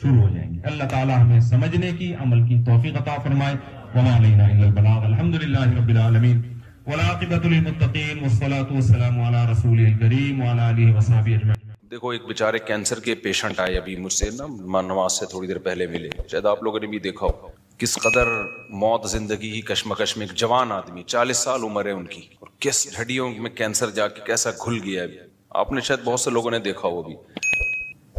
شروع ہو جائیں گے. اللہ تعالی ہمیں سمجھنے کی, عمل کی توفیق عطا فرمائے. وما علینا الا البلاغ. الحمدللہ رب العالمین والعاقبۃ للمتقین والصلاۃ والسلام علی رسولہ الکریم وعلی آلہ وصحبہ اجمعین. دیکھو ایک بیچارے کینسر کے پیشنٹ آئے ابھی مجھ سے نا, نماز سے تھوڑی دیر پہلے ملے, شاید آپ لوگوں نے بھی دیکھا ہو کس قدر موت زندگی کی کشمکش میں. ایک جوان آدمی 40 سال عمر ہے ان کی, اور کس ہڈیوں میں کینسر جا کے کیسا گھل گیا ہے. آپ نے شاید بہت سے لوگوں نے دیکھا ہو. بھی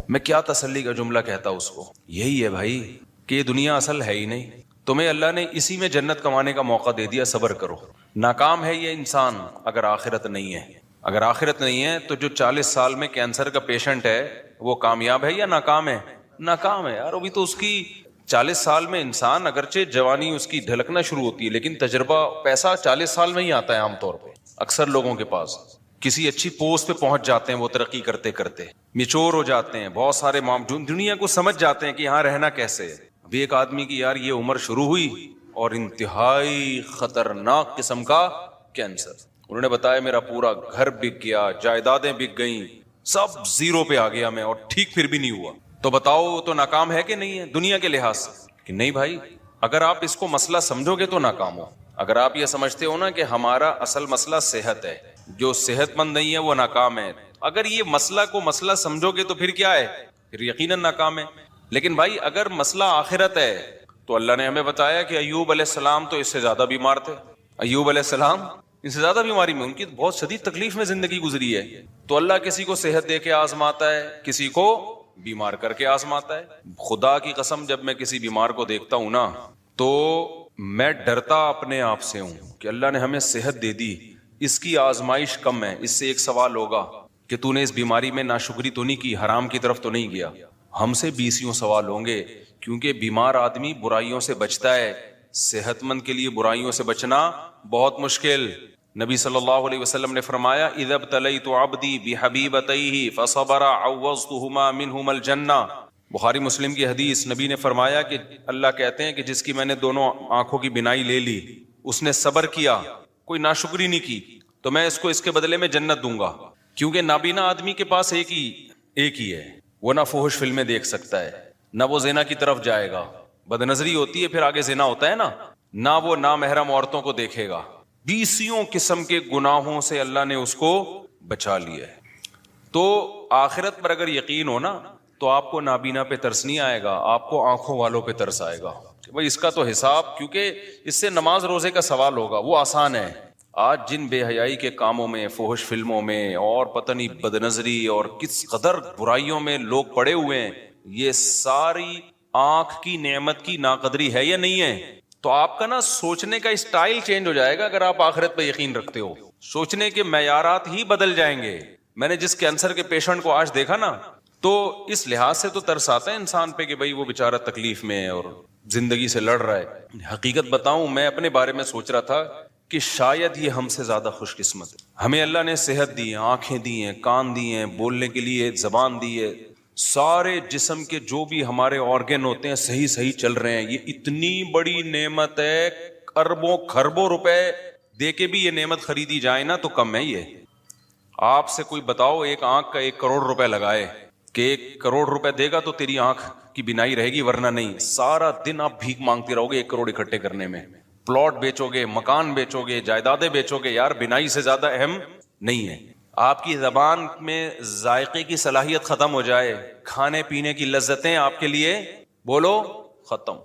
میں کیا تسلی کا جملہ کہتا اس کو, یہی ہے بھائی کہ یہ دنیا اصل ہے ہی نہیں, تمہیں اللہ نے اسی میں جنت کمانے کا موقع دے دیا, صبر کرو. ناکام ہے یہ انسان اگر آخرت نہیں ہے. اگر آخرت نہیں ہے تو جو 40 سال میں کینسر کا پیشنٹ ہے وہ کامیاب ہے یا ناکام ہے؟ ناکام ہے یار. ابھی تو اس کی 40 سال میں انسان, اگرچہ جوانی اس کی ڈھلکنا شروع ہوتی ہے لیکن تجربہ پیسہ 40 سال میں ہی آتا ہے عام طور پہ اکثر لوگوں کے پاس. کسی اچھی پوسٹ پہ پہنچ جاتے ہیں وہ ترقی کرتے کرتے, میچور ہو جاتے ہیں, بہت سارے دنیا کو سمجھ جاتے ہیں کہ یہاں رہنا کیسے ہے. ابھی ایک آدمی کی یار یہ عمر شروع ہوئی اور انتہائی خطرناک قسم کا کینسر. انہوں نے بتایا میرا پورا گھر بک گیا, جائیدادیں بک گئیں, سب زیرو پہ آ گیا میں, اور ٹھیک پھر بھی نہیں ہوا. تو بتاؤ تو ناکام ہے کہ نہیں ہے دنیا کے لحاظ سے؟ کہ نہیں بھائی, اگر آپ اس کو مسئلہ سمجھو گے تو ناکام ہو. اگر آپ یہ سمجھتے ہو نا کہ ہمارا اصل مسئلہ صحت ہے, جو صحت مند نہیں ہے وہ ناکام ہے, اگر یہ مسئلہ کو مسئلہ سمجھو گے تو پھر کیا ہے, پھر یقیناً ناکام ہے. لیکن بھائی اگر مسئلہ آخرت ہے تو اللہ نے ہمیں بتایا کہ ایوب علیہ السلام تو اس سے زیادہ بیمار تھے. ایوب علیہ السلام ان سے زیادہ بیماری میں, ان کی بہت شدید تکلیف میں زندگی گزری ہے. تو اللہ کسی کو صحت دے کے آزماتا ہے, کسی کو بیمار کر کے آزماتا ہے. خدا کی قسم جب میں کسی بیمار کو دیکھتا ہوں نا تو میں ڈرتا اپنے آپ سے ہوں کہ اللہ نے ہمیں صحت دے دی, اس کی آزمائش کم ہے, اس سے ایک سوال ہوگا کہ تو نے اس بیماری میں ناشکری تو نہیں کی, حرام کی طرف تو نہیں گیا. ہم سے 20 سوال ہوں گے, کیونکہ بیمار آدمی برائیوں سے بچتا ہے, صحت مند کے لیے برائیوں سے بچنا بہت مشکل. نبی صلی اللہ علیہ وسلم نے فرمایا اذا ابتلیت عبدی بحبیبتیہ فصبر عوضتہما منہما الجنہ. بخاری مسلم کی حدیث. نبی نے فرمایا کہ اللہ کہتے ہیں کہ جس کی میں نے دونوں آنکھوں کی بینائی لے لی, اس نے صبر کیا, کوئی ناشکری نہیں کی, تو میں اس کو اس کے بدلے میں جنت دوں گا. کیونکہ نابینا آدمی کے پاس ایک ہی ہے, وہ نہ فحش فلمیں دیکھ سکتا ہے, نہ وہ زنا کی طرف جائے گا, بد نظری ہوتی ہے پھر آگے زنا ہوتا ہے نا, نہ وہ نامحرم عورتوں کو دیکھے گا. 20 قسم کے گناہوں سے اللہ نے اس کو بچا لیا ہے. تو آخرت پر اگر یقین ہو نا تو آپ کو نابینا پہ ترس نہیں آئے گا, آپ کو آنکھوں والوں پہ ترس آئے گا کہ بھائی اس کا تو حساب, کیونکہ اس سے نماز روزے کا سوال ہوگا, وہ آسان ہے. آج جن بے حیائی کے کاموں میں, فحش فلموں میں, اور پتہ نہیں بد نظری اور کس قدر برائیوں میں لوگ پڑے ہوئے ہیں, یہ ساری آنکھ کی نعمت کی ناقدری ہے یا نہیں ہے؟ تو آپ کا نا سوچنے کا اسٹائل چینج ہو جائے گا اگر آپ آخرت پہ یقین رکھتے ہو. سوچنے کے معیارات ہی بدل جائیں گے. میں نے جس کینسر کے پیشنٹ کو آج دیکھا نا, تو اس لحاظ سے تو ترس آتا ہے انسان پہ کہ بھائی وہ بیچارہ تکلیف میں ہے اور زندگی سے لڑ رہا ہے. حقیقت بتاؤں, میں اپنے بارے میں سوچ رہا تھا کہ شاید یہ ہم سے زیادہ خوش قسمت ہے. ہمیں اللہ نے صحت دی ہے, آنکھیں دی ہیں, کان دی ہیں, بولنے کے لیے زبان دی ہے, سارے جسم کے جو بھی ہمارے آرگن ہوتے ہیں صحیح چل رہے ہیں. یہ اتنی بڑی نعمت ہے, اربوں خربوں روپے دے کے بھی یہ نعمت خریدی جائے نا تو کم ہے. یہ آپ سے کوئی بتاؤ ایک آنکھ کا 1 کروڑ روپے لگائے کہ 1 کروڑ روپے دے گا تو تیری آنکھ کی بینائی رہے گی, ورنہ نہیں. سارا دن آپ بھیک مانگتے رہو گے 1 کروڑ اکٹھے کرنے میں. پلاٹ بیچو گے, مکان بیچو گے, جائیدادیں بیچو گے, یار بینائی سے زیادہ اہم نہیں ہے. آپ کی زبان میں ذائقے کی صلاحیت ختم ہو جائے, کھانے پینے کی لذتیں آپ کے لیے بولو ختم.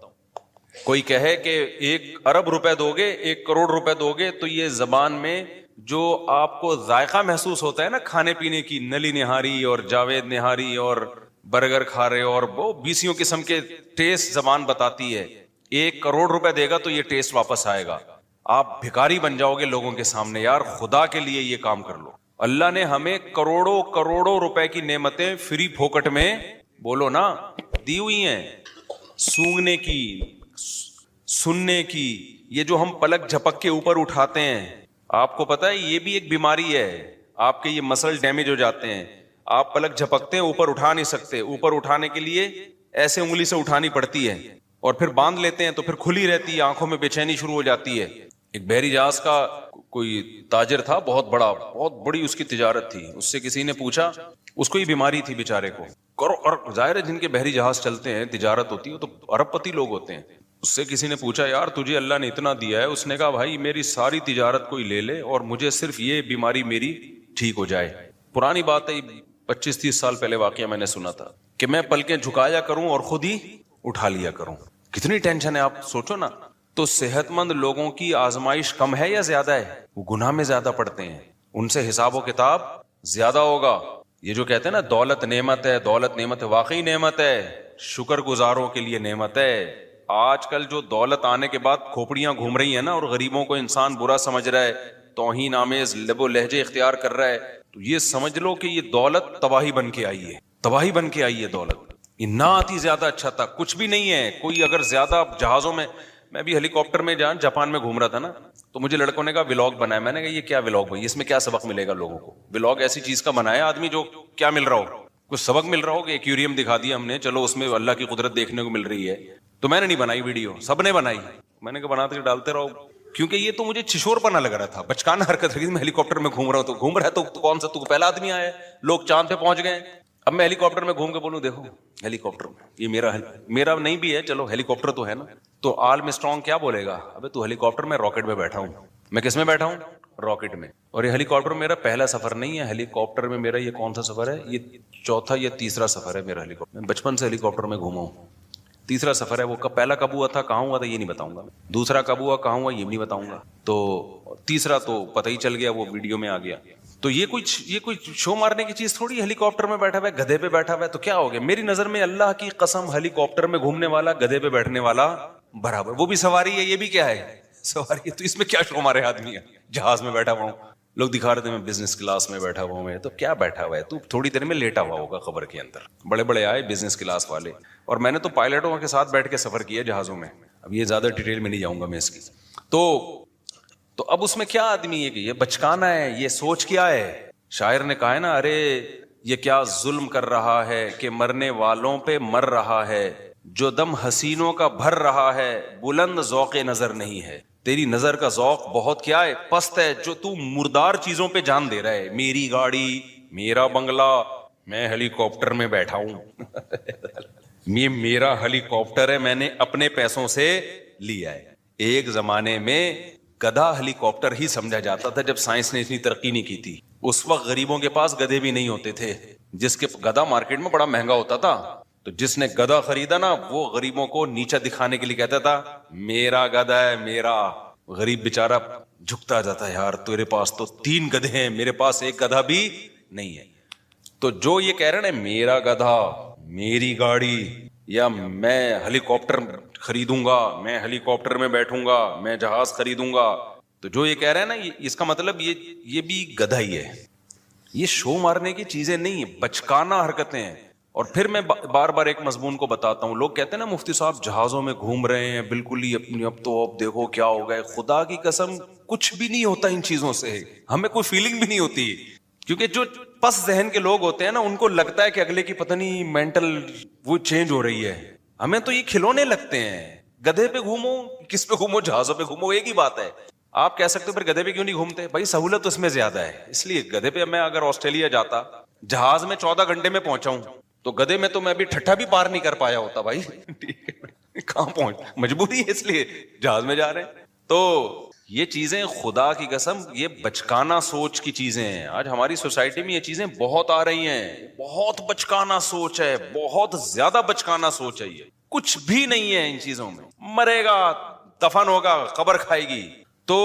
کوئی کہے کہ 1 ارب روپے دو گے, 1 کروڑ روپے دو گے, تو یہ زبان میں جو آپ کو ذائقہ محسوس ہوتا ہے نا کھانے پینے کی, نلی نہاری اور جاوید نہاری اور برگر کھا رہے ہو, اور وہ 20 قسم کے ٹیسٹ زبان بتاتی ہے. 1 کروڑ روپے دے گا تو یہ ٹیسٹ واپس آئے گا. آپ بھکاری بن جاؤ گے لوگوں کے سامنے. یار خدا کے لیے یہ کام کر لو. اللہ نے ہمیں کروڑوں روپے کی نعمتیں فری پھوکٹ میں بولو نا دی ہوئی ہیں. سونگنے کی, سننے کی, یہ جو ہم پلک جھپک کے اوپر اٹھاتے ہیں, آپ کو پتا ہے یہ بھی ایک بیماری ہے. آپ کے یہ مسل ڈیمیج ہو جاتے ہیں, آپ پلک جھپکتے ہیں اوپر اٹھا نہیں سکتے, اوپر اٹھانے کے لیے ایسے انگلی سے اٹھانی پڑتی ہے, اور پھر باندھ لیتے ہیں تو پھر کھلی رہتی ہے, آنکھوں میں بے چینی شروع ہو جاتی ہے. ایک بحری جہاز کا کوئی تاجر تھا, بہت بڑی اس کی تجارت تھی. اس سے کسی نے پوچھا, اس کو یہ بیماری تھی بیچارے کو, اور ظاہر ہے جن کے بحری جہاز چلتے ہیں, تجارت ہوتی ہے, تو ارب پتی لوگ ہوتے ہیں. اس سے کسی نے پوچھا یار تجھے اللہ نے اتنا دیا ہے؟ اس نے کہا بھائی میری ساری تجارت کوئی لے لے اور مجھے صرف یہ بیماری میری ٹھیک ہو جائے. پرانی بات ہے, 25-30 سال پہلے واقعہ میں نے سنا تھا کہ میں پلکیں جھکایا کروں اور خود ہی اٹھا لیا کروں. کتنی ٹینشن ہے آپ سوچو نا. تو صحت مند لوگوں کی آزمائش کم ہے یا زیادہ ہے؟ وہ گناہ میں زیادہ پڑتے ہیں, ان سے حساب و کتاب زیادہ ہوگا. یہ جو کہتے ہیں نا دولت نعمت ہے, دولت نعمت ہے, واقعی نعمت ہے, شکر گزاروں کے لیے نعمت ہے. آج کل جو دولت آنے کے بعد کھوپڑیاں گھوم رہی ہیں نا, اور غریبوں کو انسان برا سمجھ رہا ہے, توہین آمیز لب و لہجے اختیار کر رہا ہے, تو یہ سمجھ لو کہ یہ دولت تباہی بن کے آئی ہے, تباہی بن کے آئی ہے دولت. یہ نہ آتی زیادہ اچھا تھا, کچھ بھی نہیں ہے. کوئی اگر زیادہ جہازوں میں بھی ہیلی کاپٹر میں جاپان میں گھوم رہا تھا نا, تو مجھے لڑکوں نے کہا ولاگ بنایا. میں نے کہا یہ کیا ولاگ بھائی, اس میں کیا سبق ملے گا لوگوں کو؟ ولاگ ایسی چیز کا بنایا آدمی جو کیا مل رہا ہو, کچھ سبق مل رہا ہو. کہ ایکویریم دکھا دیا ہم نے, چلو اس میں اللہ کی قدرت دیکھنے کو مل رہی ہے. تو میں نے نہیں بنائی ویڈیو, سب نے بنائی. میں نے کہا بناتے ڈالتے رہو, کیونکہ یہ تو مجھے چھشور پنا لگ رہا تھا, بچکانہ حرکت رہی. میں ہیلی کاپٹر میں گھوم رہا ہوں, تو گھوم رہا ہے تو کون سا تو پہلا آدمی آیا ہے, لوگ چاند پہ پہنچ گئے. اب میں ہیلی کاپٹر میں گھوم کے بولوں دیکھو ہیلی کاپٹر یہ میرا نہیں بھی ہے, چلو ہیلی کاپٹر تو ہے نا. تو آرم اسٹرانگ کیا بولے گا, ابے تو ہیلی کاپٹر میں راکٹ میں بیٹھا ہوں. میں کس میں بیٹھا ہوں؟ راکٹ میں. اور یہ ہیلی کاپٹر میرا پہلا سفر نہیں ہے. ہیلی کاپٹر میں میرا یہ کون سا سفر ہے؟ یہ 4تھا یا تیسرا سفر ہے میرا ہیلی کاپٹر. میں بچپن سے ہیلی کاپٹر میں گھوما ہوں. تیسرا سفر ہے. وہ پہلا کب ہوا تھا, کہاں ہوا تھا, یہ نہیں بتاؤں گا. دوسرا کب ہوا, کہاں ہوا, یہ بھی نہیں بتاؤں گا. تو تیسرا تو پتہ ہی چل گیا, وہ ویڈیو میں آ گیا. تو یہ کوئی شو مارنے کی چیز تھوڑی. ہیلی کاپٹر میں بیٹھا ہوا ہے, گدھے پہ بیٹھا ہوا ہے, تو کیا ہو گیا؟ میری نظر میں اللہ کی قسم ہیلی کاپٹر میں گھومنے والا گدھے پہ بیٹھنے والا برابر. وہ بھی سواری ہے, یہ بھی کیا ہے, سواری ہے. تو اس میں کیا شو مارے آدمی ہے, جہاز میں بیٹھا ہوا ہوں, لوگ دکھا رہے تھے میں بزنس کلاس میں بیٹھا ہوا ہوں. میں تو کیا بیٹھا ہوا ہے, تو تھوڑی دیر میں لیٹا ہوا ہوگا خبر کے اندر. بڑے بڑے آئے بزنس کلاس والے, اور میں نے تو پائلٹوں کے ساتھ بیٹھ کے سفر کیا جہازوں میں. اب یہ زیادہ ڈیٹیل میں نہیں جاؤں گا میں اس کی. تو تو اب اس میں کیا آدمی ہے کہ یہ بچکانا ہے, یہ سوچ کیا ہے. شاعر نے کہا ہے نا, ارے یہ کیا ظلم کر رہا ہے کہ مرنے والوں پہ مر رہا ہے, جو دم حسینوں کا بھر رہا ہے بلند ذوق نظر نہیں ہے. تیری نظر کا ذوق بہت کیا ہے, پست ہے, جو تو مردار چیزوں پہ جان دے رہا ہے. میری گاڑی, میرا بنگلہ, میں ہیلی کاپٹر میں بیٹھا ہوں. یہ میرا ہیلی کاپٹر ہے, میں نے اپنے پیسوں سے لیا ہے. ایک زمانے میں گدھا ہیلی کاپٹر ہی سمجھا جاتا تھا جب سائنس نے اتنی ترقی نہیں کی تھی. اس وقت غریبوں کے پاس گدھے بھی نہیں ہوتے تھے, جس کے گدھا مارکیٹ میں بڑا مہنگا ہوتا تھا. تو جس نے گدھا خریدا نا, وہ غریبوں کو نیچا دکھانے کے لیے کہتا تھا میرا گدھا ہے میرا. غریب بیچارہ جھکتا جاتا ہے, یار تیرے پاس تو 3 گدھے ہیں, میرے پاس ایک گدھا بھی نہیں ہے. تو جو یہ کہہ رہے ہیں میرا گدھا, میری گاڑی, یا میں ہیلی کاپٹر خریدوں گا, میں ہیلی کاپٹر میں بیٹھوں گا, میں جہاز خریدوں گا, تو جو یہ کہہ رہے ہیں نا, اس کا مطلب یہ بھی گدھا ہی ہے. یہ شو مارنے کی چیزیں نہیں ہیں, بچکانا حرکتیں ہیں. اور پھر میں بار بار ایک مضمون کو بتاتا ہوں. لوگ کہتے ہیں نا مفتی صاحب جہازوں میں گھوم رہے ہیں بالکل ہی اپنی, اب تو اب دیکھو کیا ہو گئے. خدا کی قسم کچھ بھی نہیں ہوتا ان چیزوں سے, ہمیں کوئی فیلنگ بھی نہیں ہوتی. کیونکہ جو پس ذہن کے لوگ ہوتے ہیں نا, ان کو لگتا ہے کہ اگلے کی پتہ نہیں مینٹل وہ چینج ہو رہی ہے. ہمیں تو یہ کھلونے لگتے ہیں. گدھے پہ گھومو, کس پہ گھومو, جہازوں پہ گھومو, ایک ہی بات ہے. آپ کہہ سکتے ہو پھر گدھے پہ کیوں نہیں گھومتے؟ بھائی سہولت اس میں زیادہ ہے, اس لیے گدھے پہ میں اگر آسٹریلیا جاتا, جہاز میں 14 گھنٹے میں پہنچاؤں, تو گدھے میں تو میں ابھی ٹھٹھا بھی پار نہیں کر پایا ہوتا بھائی. ٹھیک ہے, کہاں پہنچ, مجبوری ہے, اس لیے جہاز میں جا رہے ہیں. تو یہ چیزیں خدا کی قسم یہ بچکانا سوچ کی چیزیں ہیں. آج ہماری سوسائٹی میں یہ چیزیں بہت آ رہی ہیں. بہت بچکانا سوچ ہے, بہت زیادہ بچکانا سوچ ہے. یہ کچھ بھی نہیں ہے ان چیزوں میں. مرے گا, دفن ہوگا, قبر کھائے گی. تو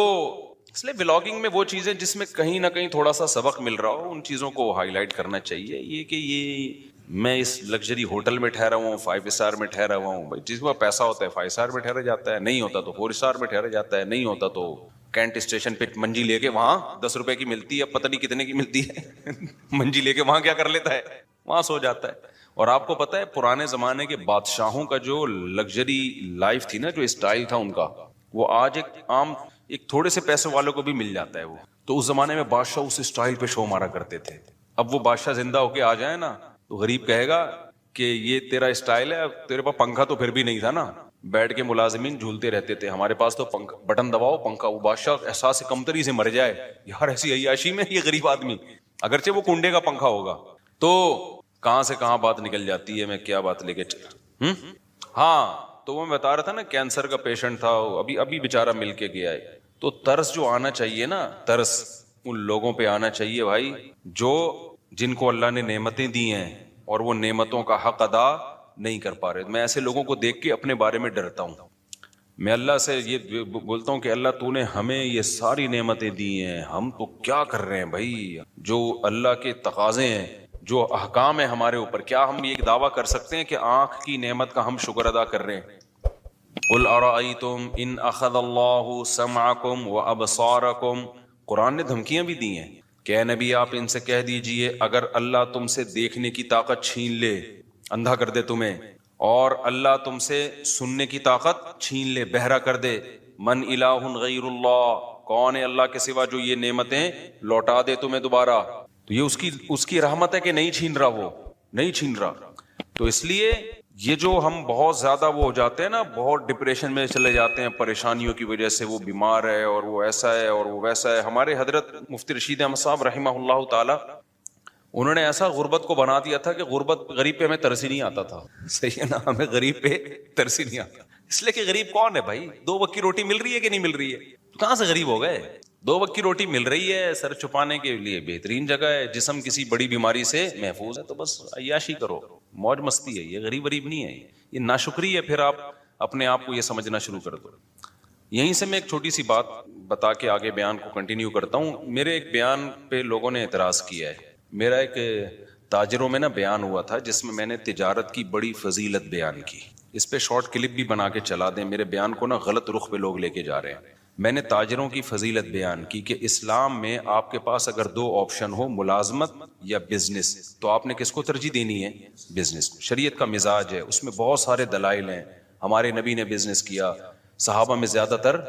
اس لیے ولاگنگ میں وہ چیزیں جس میں کہیں نہ کہیں تھوڑا سا سبق مل رہا ہو, ان چیزوں کو ہائی لائٹ کرنا چاہیے. یہ کہ یہ میں اس لگژری ہوٹل میں ٹھہرا ہوا ہوں, 5 اسٹار میں ٹھہرا ہوا ہوں. بھائی جس کے پاس پیسہ ہوتا ہے 5 اسٹار میں ٹھہرا جاتا ہے, نہیں ہوتا تو 4 اسٹار میں ٹھہرا جاتا ہے, نہیں ہوتا تو کینٹ اسٹیشن پہ منجی لے کے, وہاں 10 روپے کی ملتی ہے, پتہ نہیں کتنے کی ملتی ہے, منجی لے کے وہاں کیا کر لیتا ہے, وہاں سو جاتا ہے. اور آپ کو پتہ ہے پرانے زمانے کے بادشاہوں کا جو لگژری لائف تھی نا, جو اسٹائل تھا ان کا, وہ آج ایک عام ایک تھوڑے سے پیسے والوں کو بھی مل جاتا ہے. وہ تو اس زمانے میں بادشاہ اس اسٹائل پہ شو مارا کرتے تھے. اب وہ بادشاہ زندہ ہو کے آ جائے نا, تو غریب کہے گا کہ یہ تیرا اسٹائل ہے, تیرے پاس پنکھا تو پھر بھی نہیں تھا نا, بیٹھ کے ملازمین جھولتے رہتے تھے, ہمارے پاس تو بٹن دباؤ پنکھا. وہ بادشاہ احساس کمتری سے مر جائے, یار ایسی عیاشی میں یہ غریب آدمی, اگرچہ وہ کنڈے کا پنکھا ہوگا. تو کہاں سے کہاں بات نکل جاتی ہے. میں کیا بات لے کے ہاں, تو وہ میں بتا رہا تھا نا, کینسر کا پیشنٹ تھا, ابھی بیچارہ مل کے گیا ہے. تو ترس جو آنا چاہیے نا, ترس ان لوگوں پہ آنا چاہیے بھائی جو جن کو اللہ نے نعمتیں دی ہیں اور وہ نعمتوں کا حق ادا نہیں کر پا رہے. میں ایسے لوگوں کو دیکھ کے اپنے بارے میں ڈرتا ہوں. میں اللہ سے یہ بولتا ہوں کہ اللہ تو نے ہمیں یہ ساری نعمتیں دی ہیں, ہم تو کیا کر رہے ہیں بھائی؟ جو اللہ کے تقاضے ہیں, جو احکام ہیں ہمارے اوپر, کیا ہم یہ دعویٰ کر سکتے ہیں کہ آنکھ کی نعمت کا ہم شکر ادا کر رہے ہیں؟ قل ارأیتم ان اخذ اللہ سمعکم وابصارکم. قرآن نے دھمکیاں بھی دی ہیں کہ اے نبی آپ ان سے کہہ دیجئے اگر اللہ تم سے دیکھنے کی طاقت چھین لے, اندھا کر دے تمہیں, اور اللہ تم سے سننے کی طاقت چھین لے, بہرا کر دے, من الہ غیر اللہ, کون ہے اللہ کے سوا جو یہ نعمتیں لوٹا دے تمہیں دوبارہ؟ تو یہ اس کی رحمت ہے کہ نہیں چھین رہا, وہ نہیں چھین رہا. تو اس لیے یہ جو ہم بہت زیادہ وہ ہو جاتے ہیں نا, بہت ڈپریشن میں چلے جاتے ہیں پریشانیوں کی وجہ سے, وہ بیمار ہے اور وہ ایسا ہے اور وہ ویسا ہے. ہمارے حضرت مفتی رشید احمد صاحب رحمہ اللہ تعالی, انہوں نے ایسا غربت کو بنا دیا تھا کہ غربت, غریب پہ ہمیں ترس ہی نہیں آتا تھا. صحیح ہے نا, ہمیں غریب پہ ترس ہی نہیں آتا. اس لیے کہ غریب کون ہے بھائی؟ 2 وقت کی روٹی مل رہی ہے کہ نہیں مل رہی ہے؟ تو کہاں سے غریب ہو گئے؟ 2 وقت کی روٹی مل رہی ہے, سر چھپانے کے لیے بہترین جگہ ہے, جسم کسی بڑی بیماری سے محفوظ ہے, تو بس عیاشی کرو, موج مستی ہے. یہ غریب نہیں ہے, یہ ناشکری ہے. پھر آپ اپنے آپ کو یہ سمجھنا شروع کر دو. یہیں سے میں ایک چھوٹی سی بات بتا کے آگے بیان کو کنٹینیو کرتا ہوں. میرے ایک بیان پہ لوگوں نے اعتراض کیا ہے. میرا ایک تاجروں میں نا بیان ہوا تھا جس میں نے تجارت کی بڑی فضیلت بیان کی. اس پہ شارٹ کلپ بھی بنا کے چلا دیں, میرے بیان کو نا غلط رخ پہ لوگ لے کے جا رہے ہیں. میں نے تاجروں کی فضیلت بیان کی کہ اسلام میں آپ کے پاس اگر 2 آپشن ہو, ملازمت یا بزنس, تو آپ نے کس کو ترجیح دینی ہے؟ بزنس. شریعت کا مزاج ہے, اس میں بہت سارے دلائل ہیں. ہمارے نبی نے بزنس کیا, صحابہ میں زیادہ تر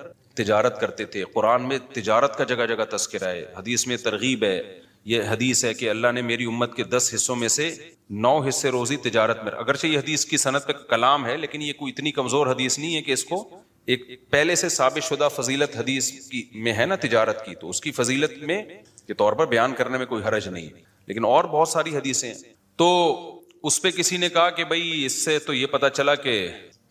تجارت کرتے تھے. قرآن میں تجارت کا جگہ جگہ تذکرہ ہے, حدیث میں ترغیب ہے. یہ حدیث ہے کہ اللہ نے میری امت کے 10 حصوں میں سے 9 حصے روزی تجارت میں. اگرچہ یہ حدیث کی سند پہ کلام ہے, لیکن یہ کوئی اتنی کمزور حدیث نہیں ہے کہ اس کو ایک پہلے سے ثابت شدہ فضیلت حدیث کی میں ہے نا تجارت کی, تو اس کی فضیلت میں کے طور پر بیان کرنے میں کوئی حرج نہیں. لیکن اور بہت ساری حدیثیں ہیں. تو اس پہ کسی نے کہا کہ بھائی اس سے تو یہ پتہ چلا کہ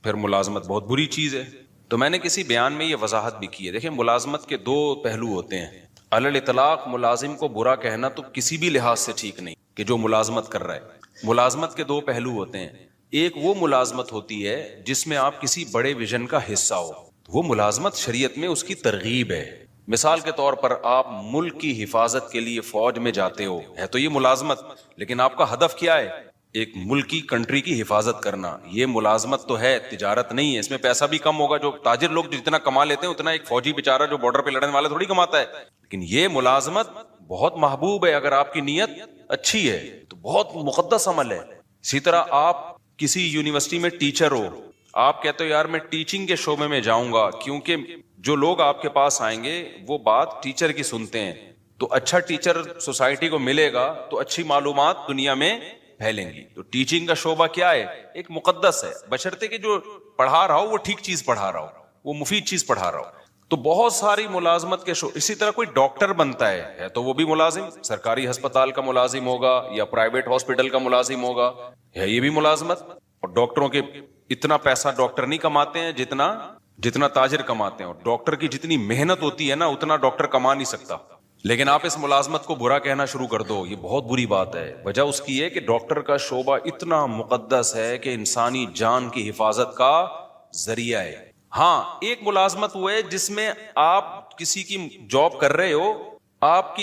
پھر ملازمت بہت بری چیز ہے. تو میں نے کسی بیان میں یہ وضاحت بھی کی ہے. دیکھیں, ملازمت کے 2 پہلو ہوتے ہیں. علی الاطلاق ملازم کو برا کہنا تو کسی بھی لحاظ سے ٹھیک نہیں کہ جو ملازمت کر رہا ہے. ملازمت کے 2 پہلو ہوتے ہیں. ایک وہ ملازمت ہوتی ہے جس میں آپ کسی بڑے ویژن کا حصہ ہو, وہ ملازمت شریعت میں اس کی ترغیب ہے. مثال کے طور پر آپ ملک کی حفاظت کے لیے فوج میں جاتے ہو, ہے تو یہ ملازمت, لیکن آپ کا ہدف کیا ہے؟ ایک ملکی کنٹری کی حفاظت کرنا. یہ ملازمت تو ہے, تجارت نہیں ہے. اس میں پیسہ بھی کم ہوگا, جو تاجر لوگ جتنا کما لیتے ہیں اتنا ایک فوجی بیچارہ جو بارڈر پہ لڑنے والا تھوڑی کماتا ہے. لیکن یہ ملازمت بہت محبوب ہے اگر آپ کی نیت اچھی ہے تو بہت مقدس عمل ہے. اسی طرح آپ کسی یونیورسٹی میں ٹیچر ہو, آپ کہتے ہو یار میں ٹیچنگ کے شعبے میں جاؤں گا, کیونکہ جو لوگ آپ کے پاس آئیں گے وہ بات ٹیچر کی سنتے ہیں, تو اچھا ٹیچر سوسائٹی کو ملے گا تو اچھی معلومات دنیا میں پھیلیں گی. تو ٹیچنگ کا شعبہ کیا ہے؟ ایک مقدس ہے, بشرطے کہ جو پڑھا رہا ہو وہ ٹھیک چیز پڑھا رہا ہو, وہ مفید چیز پڑھا رہا ہو. تو بہت ساری ملازمت کے شعبے. اسی طرح کوئی ڈاکٹر بنتا ہے تو وہ بھی ملازم, سرکاری ہسپتال کا ملازم ہوگا یا پرائیویٹ ہاسپٹل کا ملازم ہوگا, ہے یہ بھی ملازمت. اور ڈاکٹروں کے اتنا پیسہ ڈاکٹر نہیں کماتے ہیں جتنا تاجر کماتے ہیں, اور ڈاکٹر کی جتنی محنت ہوتی ہے نا اتنا ڈاکٹر کما نہیں سکتا. لیکن آپ اس ملازمت کو برا کہنا شروع کر دو, یہ بہت بری بات ہے. وجہ اس کی ہے کہ ڈاکٹر کا شعبہ اتنا مقدس ہے کہ انسانی جان کی حفاظت کا ذریعہ ہے. ہاں, ایک ملازمت وہ ہے جس میں آپ کسی کی جاب کر رہے ہو, آپ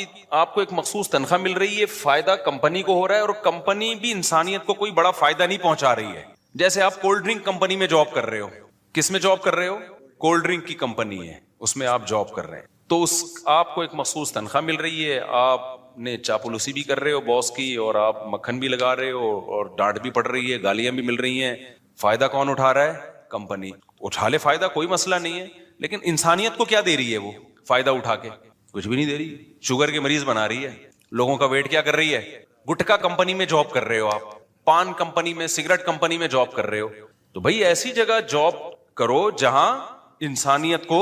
کو ایک مخصوص تنخواہ مل رہی ہے, فائدہ کمپنی کو ہو رہا ہے اور کمپنی بھی انسانیت کو کوئی بڑا فائدہ نہیں پہنچا رہی ہے. جیسے آپ کولڈ ڈرنک کمپنی میں جاب کر رہے ہو. کس میں جاب کر رہے ہو؟ کولڈ ڈرنک کی کمپنی ہے, اس میں آپ جاب کر رہے ہیں. تو آپ کو ایک مخصوص تنخواہ مل رہی ہے, آپ نے چاپلوسی بھی کر رہے ہو باس کی, اور آپ مکھن بھی لگا رہے ہو, اور ڈانٹ بھی پڑ رہی ہے, گالیاں بھی مل رہی ہیں. فائدہ کون اٹھا رہا ہے؟ کمپنی. اٹھا لے فائدہ, کوئی مسئلہ نہیں ہے, لیکن انسانیت کو کیا دے رہی ہے وہ فائدہ اٹھا کے؟ کچھ بھی نہیں دے رہی. شوگر کے مریض بنا رہی ہے, لوگوں کا ویٹ کیا کر رہی ہے. گٹکا کمپنی میں جاب کر رہے ہو آپ, پان کمپنی میں, سگریٹ کمپنی میں جاب کر رہے ہو. تو بھائی ایسی جگہ جاب کرو جہاں انسانیت کو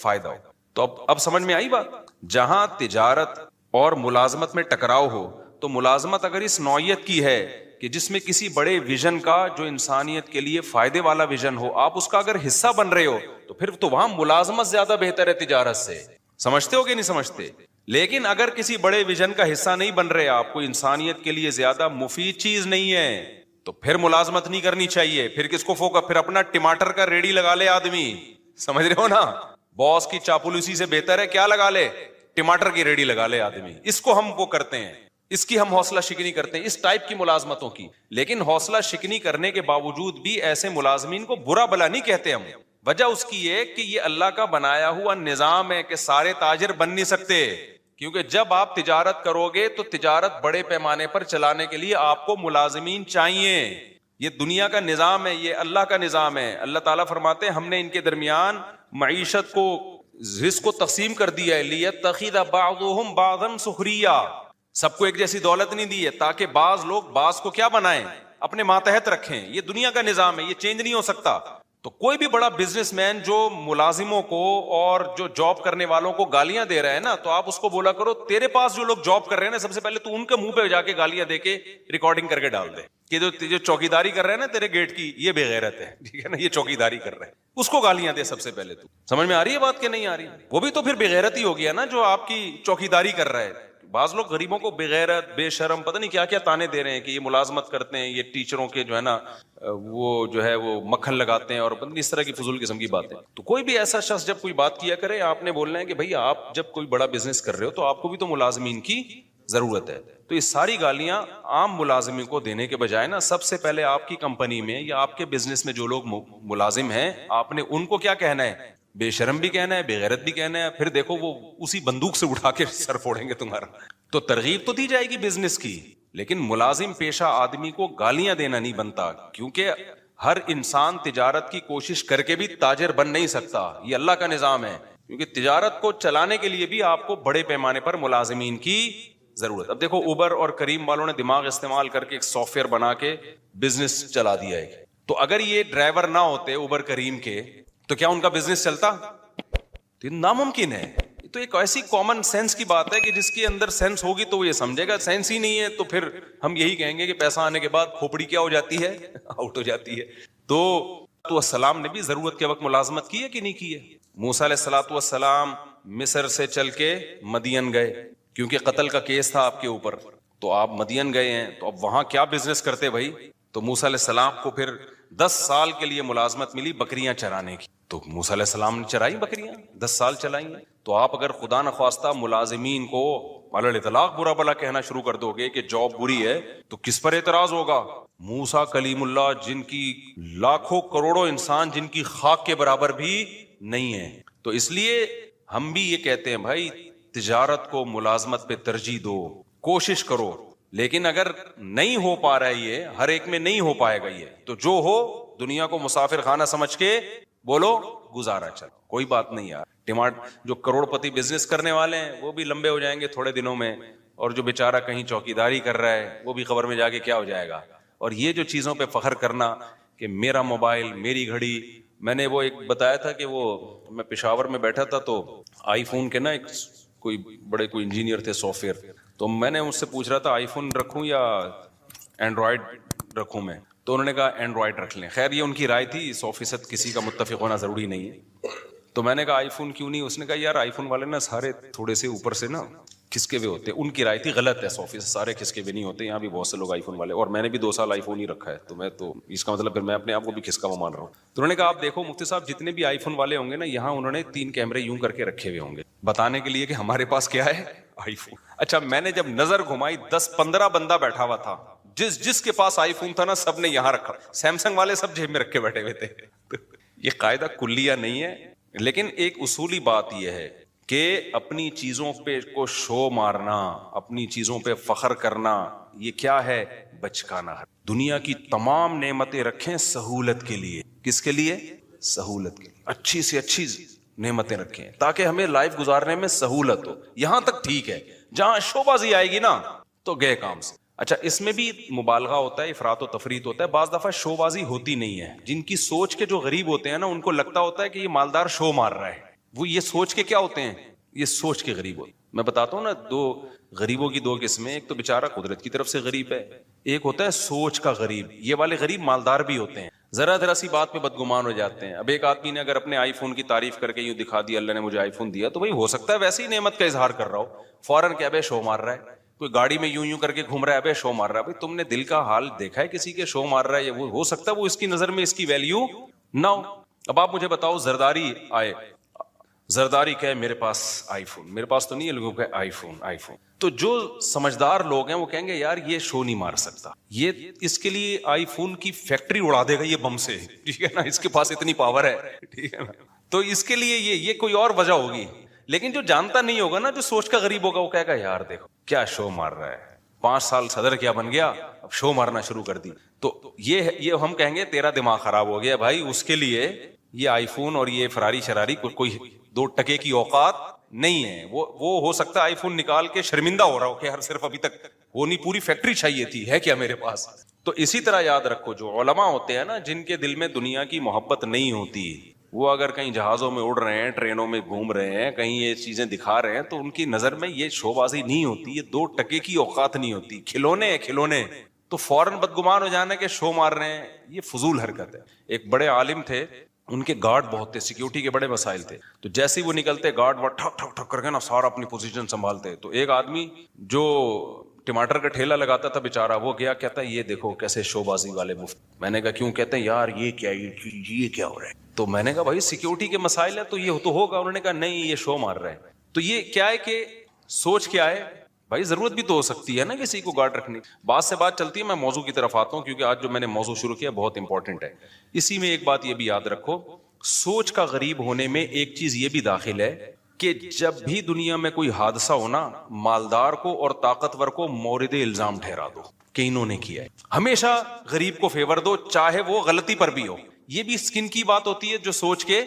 فائدہ ہو. تو اب سمجھ میں آئی بات. جہاں تجارت اور ملازمت میں ٹکراؤ ہو, تو ملازمت اگر اس نوعیت کی ہے کہ جس میں کسی بڑے ویژن کا جو انسانیت کے لیے فائدے والا ویژن ہو, آپ اس کا اگر حصہ بن رہے ہو, تو پھر تو وہاں ملازمت زیادہ بہتر ہے تجارت سے. سمجھتے ہو کہ نہیں سمجھتے؟ لیکن اگر کسی بڑے ویژن کا حصہ نہیں بن رہے آپ, کو انسانیت کے لیے زیادہ مفید چیز نہیں ہے, تو پھر ملازمت نہیں کرنی چاہیے. پھر کس کو فوکس, پھر اپنا ٹماٹر کا ریڑھی لگا لے آدمی. سمجھ رہے ہو نا, باس کی چاپلوسی سے بہتر ہے کیا لگا لے؟ ٹماٹر کی ریڑھی لگا لے آدمی. اس کو ہم وہ کرتے ہیں, اس کی ہم حوصلہ شکنی کرتے ہیں, اس ٹائپ کی ملازمتوں کی. لیکن حوصلہ شکنی کرنے کے باوجود بھی ایسے ملازمین کو برا بلا نہیں کہتے ہم. وجہ اس کی ہے کہ یہ اللہ کا بنایا ہوا نظام ہے کہ سارے تاجر بن نہیں سکتے. کیونکہ جب آپ تجارت کرو گے تو تجارت بڑے پیمانے پر چلانے کے لیے آپ کو ملازمین چاہیے. یہ دنیا کا نظام ہے, یہ اللہ کا نظام ہے. اللہ تعالیٰ فرماتے ہیں ہم نے ان کے درمیان معیشت کو, رزق کو تقسیم کر دیا ہے. لیتخذ بعضهم بعضا سخریا, سب کو ایک جیسی دولت نہیں دی ہے تاکہ بعض لوگ بعض کو کیا بنائیں, اپنے ماتحت رکھیں. یہ دنیا کا نظام ہے, یہ چینج نہیں ہو سکتا. تو کوئی بھی بڑا بزنس مین جو ملازموں کو اور جو جاب کرنے والوں کو گالیاں دے رہا ہے نا, تو آپ اس کو بولا کرو تیرے پاس جو لوگ جاب کر رہے ہیں نا, سب سے پہلے تو ان کے منہ پہ جا کے گالیاں دے کے ریکارڈنگ کر کے ڈال دے کہ جو چوکیداری کر رہے ہیں نا تیرے گیٹ کی, یہ بے غیرت ہے, ٹھیک ہے نا, یہ چوکیداری کر رہے ہیں, اس کو گالیاں دے سب سے پہلے. تو سمجھ میں آ رہی ہے بات کہ نہیں آ رہی؟ وہ بھی تو پھر بے غیرت ہی ہو گیا نا جو آپ کی چوکیداری کر رہا ہے. بعض لوگ غریبوں کو بے غیرت, بے شرم, پتہ نہیں کیا کیا تانے دے رہے ہیں کہ یہ ملازمت کرتے ہیں, یہ ٹیچروں کے جو ہے نا وہ جو ہے وہ مکھن لگاتے ہیں, اور پتہ نہیں اس طرح کی فضول قسم کی باتیں. تو کوئی بھی ایسا شخص جب کوئی بات کیا کرے, آپ نے بولنا ہے کہ بھائی آپ جب کوئی بڑا بزنس کر رہے ہو تو آپ کو بھی تو ملازمین کی ضرورت ہے. تو یہ ساری گالیاں عام ملازمین کو دینے کے بجائے نا, سب سے پہلے آپ کی کمپنی میں یا آپ کے بزنس میں جو لوگ ملازم ہیں, آپ نے ان کو کیا کہنا ہے, بے شرم بھی کہنا ہے, بے غیرت بھی کہنا ہے. پھر دیکھو وہ اسی بندوق سے اٹھا کے سر پھوڑیں گے تمہارا. تو ترغیب تو دی جائے گی بزنس کی, لیکن ملازم پیشہ آدمی کو گالیاں دینا نہیں بنتا, کیونکہ ہر انسان تجارت کی کوشش کر کے بھی تاجر بن نہیں سکتا. یہ اللہ کا نظام ہے. کیونکہ تجارت کو چلانے کے لیے بھی آپ کو بڑے پیمانے پر ملازمین کی ضرورت. اب دیکھو اوبر اور کریم والوں نے دماغ استعمال کر کے ایک سافٹ ویئر بنا کے بزنس چلا دیا ہے. تو اگر یہ ڈرائیور نہ ہوتے اوبر کریم کے تو کیا ان کا بزنس چلتا؟ تو ناممکن ہے. تو ایک ایسی کامن سینس کی بات ہے کہ جس کے اندر سینس ہوگی تو وہ یہ سمجھے گا. سینس ہی نہیں ہے تو پھر ہم یہی کہیں گے کہ پیسہ آنے کے بعد کھوپڑی کیا ہو جاتی ہے؟ آؤٹ ہو جاتی ہے. تو السلام نے بھی ضرورت کے وقت ملازمت کی ہے کہ نہیں کی ہے؟ موسیٰ علیہ الصلوۃ والسلام مصر سے چل کے مدین گئے کیونکہ قتل کا کیس تھا آپ کے اوپر. تو آپ مدین گئے ہیں تو اب وہاں کیا بزنس کرتے بھائی؟ تو موسیٰ علیہ السلام کو پھر 10 سال کے لیے ملازمت ملی بکریاں چرانے کی. تو موسیٰ علیہ السلام نے چرائی بکریاں، 10 سال چلائیں. تو آپ اگر خدا نخواستہ ملازمین کو علی الاطلاق برا بلا کہنا شروع کر دو گے کہ جاب بری ہے تو کس پر اعتراض ہوگا؟ موسیٰ کلیم اللہ جن کی لاکھوں کروڑوں انسان جن کی خاک کے برابر بھی نہیں ہے. تو اس لیے ہم بھی یہ کہتے ہیں بھائی تجارت کو ملازمت پہ ترجیح دو، کوشش کرو. لیکن اگر نہیں ہو پا رہا ہے، یہ ہر ایک میں نہیں ہو پائے گا، یہ تو جو ہو دنیا کو مسافر خانہ سمجھ کے بولو گزارا چلو، کوئی بات نہیں یار. جو کروڑ پتی بزنس کرنے والے ہیں وہ بھی لمبے ہو جائیں گے تھوڑے دنوں میں، اور جو بیچارہ کہیں چوکیداری کر رہا ہے وہ بھی قبر میں جا کے کیا ہو جائے گا. اور یہ جو چیزوں پہ فخر کرنا کہ میرا موبائل، میری گھڑی، میں نے وہ ایک بتایا تھا کہ وہ میں پشاور میں بیٹھا تھا تو آئی فون کے نا ایک کوئی بڑے کوئی انجینئر تھے سافٹ ویئر، تو میں نے اس سے پوچھ رہا تھا آئی فون رکھوں یا اینڈرائڈ رکھوں میں، تو انہوں نے کہا اینڈرائڈ رکھ لیں. خیر یہ ان کی رائے تھی، 100% کسی کا متفق ہونا ضروری نہیں ہے. تو میں نے کہا آئی فون کیوں نہیں؟ اس نے کہا یار آئی فون والے نا سارے تھوڑے سے اوپر سے نا کھسکے ہوئے ہوتے ہیں. ان کی رائے تھی غلط ہے، 100% سارے کھسکے ہوئے نہیں ہوتے. یہاں بھی بہت سے لوگ آئی فون والے، اور میں نے بھی 2 سال آئی فون ہی رکھا ہے، تو میں تو اس کا مطلب پھر میں اپنے آپ کو بھی کھسکا ہوا مان رہا ہوں. تو انہوں نے کہا آپ دیکھو مفتی صاحب جتنے بھی آئی فون والے ہوں گے نا یہاں انہوں نے 3 کیمرے یوں کر کے رکھے ہوئے ہوں گے بتانے کے لیے کہ ہمارے پاس کیا ہے، آئی فون. اچھا میں نے جب نظر گھمائی 10-15 بندہ بیٹھا ہوا تھا، جس کے پاس آئی فون تھا نا سب نے یہاں رکھا، سیمسنگ والے سب جیب میں رکھ کے بیٹھے ہوئے تھے. یہ قاعدہ کلیہ نہیں ہے، لیکن ایک اصولی بات یہ ہے کہ اپنی چیزوں پہ کو شو مارنا، اپنی چیزوں پہ فخر کرنا، یہ کیا ہے؟ بچکانا ہے. دنیا کی تمام نعمتیں رکھیں سہولت کے لیے. کس کے لیے؟ سہولت کے لیے. اچھی سے اچھی نعمتیں رکھیں تاکہ ہمیں لائف گزارنے میں سہولت ہو. یہاں تک ٹھیک ہے، جہاں شو بازی آئے گی نا تو گئے کام سے. اچھا اس میں بھی مبالغہ ہوتا ہے، افراط و تفریط ہوتا ہے. بعض دفعہ شو بازی ہوتی نہیں ہے. جن کی سوچ کے جو غریب ہوتے ہیں نا ان کو لگتا ہوتا ہے کہ یہ مالدار شو مار رہا ہے. وہ یہ سوچ کے کیا ہوتے ہیں؟ یہ سوچ کے غریب ہوتے ہیں. میں بتاتا ہوں نا، 2 غریبوں کی 2 قسمیں. ایک تو بیچارہ قدرت کی طرف سے غریب ہے، ایک ہوتا ہے سوچ کا غریب. یہ والے غریب مالدار بھی ہوتے ہیں، ذرا سی بات پہ بدگمان ہو جاتے ہیں. اب ایک آدمی نے اگر اپنے آئی فون کی تعریف کر کے یوں دکھا دیا اللہ نے مجھے آئی فون دیا، تو وہی ہو سکتا ہے ویسے ہی نعمت کا اظہار کر رہا ہو، فوراً کیا بے شو مار رہا ہے. کوئی گاڑی میں یوں کر کے گھوم رہا ہے، ابے شو مار رہا ہے. بھائی تم نے دل کا حال دیکھا ہے کسی کے؟ شو مار رہا ہے. وہ ہو سکتا ہے وہ اس کی نظر میں اس کی ویلیو نہ ہو. اب آپ مجھے بتاؤ زرداری آئے، زرداری کہے میرے پاس آئی فون، میرے پاس تو نہیں ہے، لوگوں کا آئی فون. تو جو سمجھدار لوگ ہیں وہ کہیں گے یار یہ شو نہیں مار سکتا، یہ اس کے لیے آئی فون کی فیکٹری اڑا دے گا یہ بم سے، ٹھیک ہے نا، اس کے پاس اتنی پاور ہے، ٹھیک ہے نا. تو اس کے لیے یہ کوئی اور وجہ ہوگی. لیکن جو جانتا نہیں ہوگا نا، جو سوچ کا غریب ہوگا، وہ کہے گا یار دیکھو کیا شو مار رہا ہے، 5 سال صدر کیا بن گیا، اب شو مارنا شروع کر دی. تو یہ ہم کہیں گے تیرا دماغ خراب ہو گیا بھائی. اس کے لیے یہ آئی فون اور یہ فراری شراری کوئی 2 ٹکے کی اوقات نہیں ہے. وہ ہو سکتا ہے آئی فون نکال کے شرمندہ ہو رہا ہو کہ ہر صرف ابھی تک وہ نہیں، پوری فیکٹری چاہیے تھی، ہے کیا میرے پاس. تو اسی طرح یاد رکھو جو علماء ہوتے ہیں نا، جن کے دل میں دنیا کی محبت نہیں ہوتی، وہ اگر کہیں جہازوں میں اڑ رہے ہیں، ٹرینوں میں گھوم رہے ہیں، کہیں یہ چیزیں دکھا رہے ہیں، تو ان کی نظر میں یہ شو بازی نہیں ہوتی، یہ 2 ٹکے کی اوقات نہیں ہوتی، کھلونے. تو فوراً بدگمان ہو جانا کہ شو مار رہے ہیں، یہ فضول حرکت ہے. ایک بڑے عالم تھے، ان کے گارڈ بہت تھے، سیکیورٹی کے بڑے مسائل تھے. تو جیسے ہی وہ نکلتے گارڈ وہ ٹھک ٹھک ٹھک کر کے نا سارا اپنی پوزیشن سنبھالتے. تو ایک آدمی جو ٹماٹر کا ٹھیلا لگاتا تھا بیچارہ، وہ گیا کہتا ہے یہ دیکھو کیسے شو بازی والے مفت. میں نے کہا کیوں؟ کہتے ہیں یار یہ کیا ہو رہا ہے. تو میں نے کہا بھائی سیکیورٹی کے مسائل ہے تو یہ تو ہوگا. انہوں نے کہا نہیں یہ شو مار رہا ہے. تو یہ کیا ہے کہ سوچ کیا ہے بھائی، ضرورت بھی تو ہو سکتی ہے نا کسی کو گارڈ رکھنے. بات سے بات چلتی ہے، میں موضوع کی طرف آتا ہوں کیونکہ آج جو میں نے موضوع شروع کیا بہت امپورٹنٹ ہے. اسی میں ایک بات یہ بھی یاد رکھو، سوچ کا غریب ہونے میں ایک چیز یہ بھی داخل ہے کہ جب بھی دنیا میں کوئی حادثہ ہونا، مالدار کو اور طاقتور کو مورد الزام ٹھہرا دو کہ انہوں نے کیا ہے. ہمیشہ غریب کو فیور دو چاہے وہ غلطی پر بھی ہو. یہ بھی سکن کی بات ہوتی ہے جو سوچ کے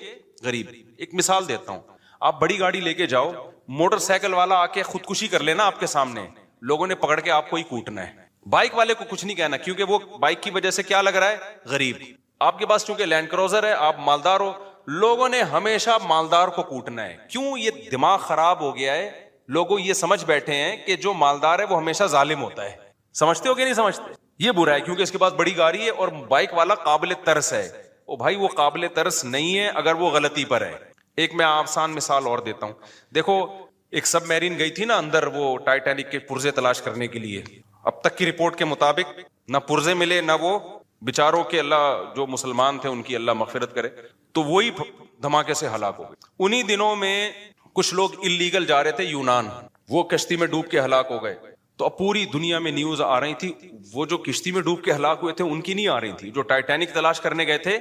غریب. ایک مثال دیتا ہوں، آپ بڑی گاڑی لے کے جاؤ, موٹر سائیکل والا آ کے خودکشی کر لینا آپ کے سامنے, لوگوں نے پکڑ کے آپ کو ہی کوٹنا ہے. بائک والے کو کچھ نہیں کہنا, کیونکہ وہ بائک کی وجہ سے کیا لگ رہا ہے, غریب. آپ کے پاس چونکہ لینڈ کروزر ہے, آپ مالدار ہو, لوگوں نے ہمیشہ مالدار کو کوٹنا ہے. کیوں؟ یہ دماغ خراب ہو گیا ہے, لوگوں یہ سمجھ بیٹھے ہیں کہ جو مالدار ہے وہ ہمیشہ ظالم ہوتا ہے. سمجھتے ہو کہ نہیں سمجھتے؟ یہ برا ہے, کیونکہ اس کے پاس بڑی گاڑی ہے اور بائک والا قابل ترس ہے. او بھائی وہ قابل ترس نہیں ہے اگر وہ غلطی پر ہے. ایک میں آسان مثال اور دیتا ہوں. دیکھو ایک سب میرین گئی تھی نا اندر, وہ ٹائٹینک کے پرزے تلاش کرنے کے لیے. اب تک کی رپورٹ کے مطابق نہ پرزے ملے, نہ وہ بیچاروں کے, اللہ جو مسلمان تھے ان کی اللہ مغفرت کرے, تو وہی دھماکے سے ہلاک ہو گئے. انہی دنوں میں کچھ لوگ اللیگل جا رہے تھے یونان, وہ کشتی میں ڈوب کے ہلاک ہو گئے. تو اب پوری دنیا میں نیوز آ رہی تھی, وہ جو کشتی میں ڈوب کے ہلاک ہوئے تھے ان کی نہیں آ رہی تھی, جو ٹائٹینک تلاش کرنے گئے تھے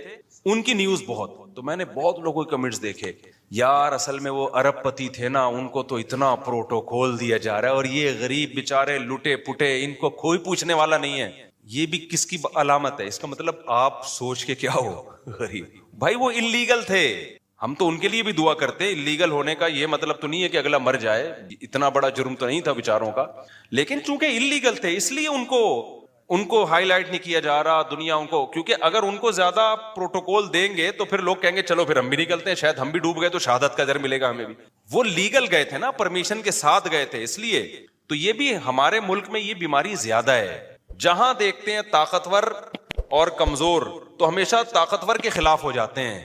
ان کی نیوز بہت. تو میں نے بہت لوگوں کے کمنٹس دیکھے, یار اصل میں وہ ارب پتی تھے نا, ان کو تو اتنا پروٹوکول دیا جا رہا ہے, اور یہ غریب بیچارے لٹے پٹے, ان کو کوئی پوچھنے والا نہیں ہے. یہ بھی کس کی علامت ہے؟ اس کا مطلب آپ سوچ کے کیا ہو, غریب. بھائی وہ انلیگل تھے, ہم تو ان کے لیے بھی دعا کرتے ہیں. انلیگل ہونے کا یہ مطلب تو نہیں ہے کہ اگلا مر جائے, اتنا بڑا جرم تو نہیں تھا بیچاروں کا, لیکن چونکہ انلیگل تھے اس لیے ان کو ہائی لائٹ نہیں کیا جا رہا دنیا ان کو. کیونکہ اگر ان کو زیادہ پروٹوکول دیں گے تو پھر لوگ کہیں گے چلو پھر ہم بھی نکلتے ہیں, شاید ہم بھی ڈوب گئے تو شہادت کا اجر ملے گا ہمیں بھی. وہ لیگل گئے تھے نا, پرمیشن کے ساتھ گئے تھے, اس لیے. تو یہ بھی ہمارے ملک میں یہ بیماری زیادہ ہے, جہاں دیکھتے ہیں طاقتور اور کمزور تو ہمیشہ طاقتور کے خلاف ہو جاتے ہیں.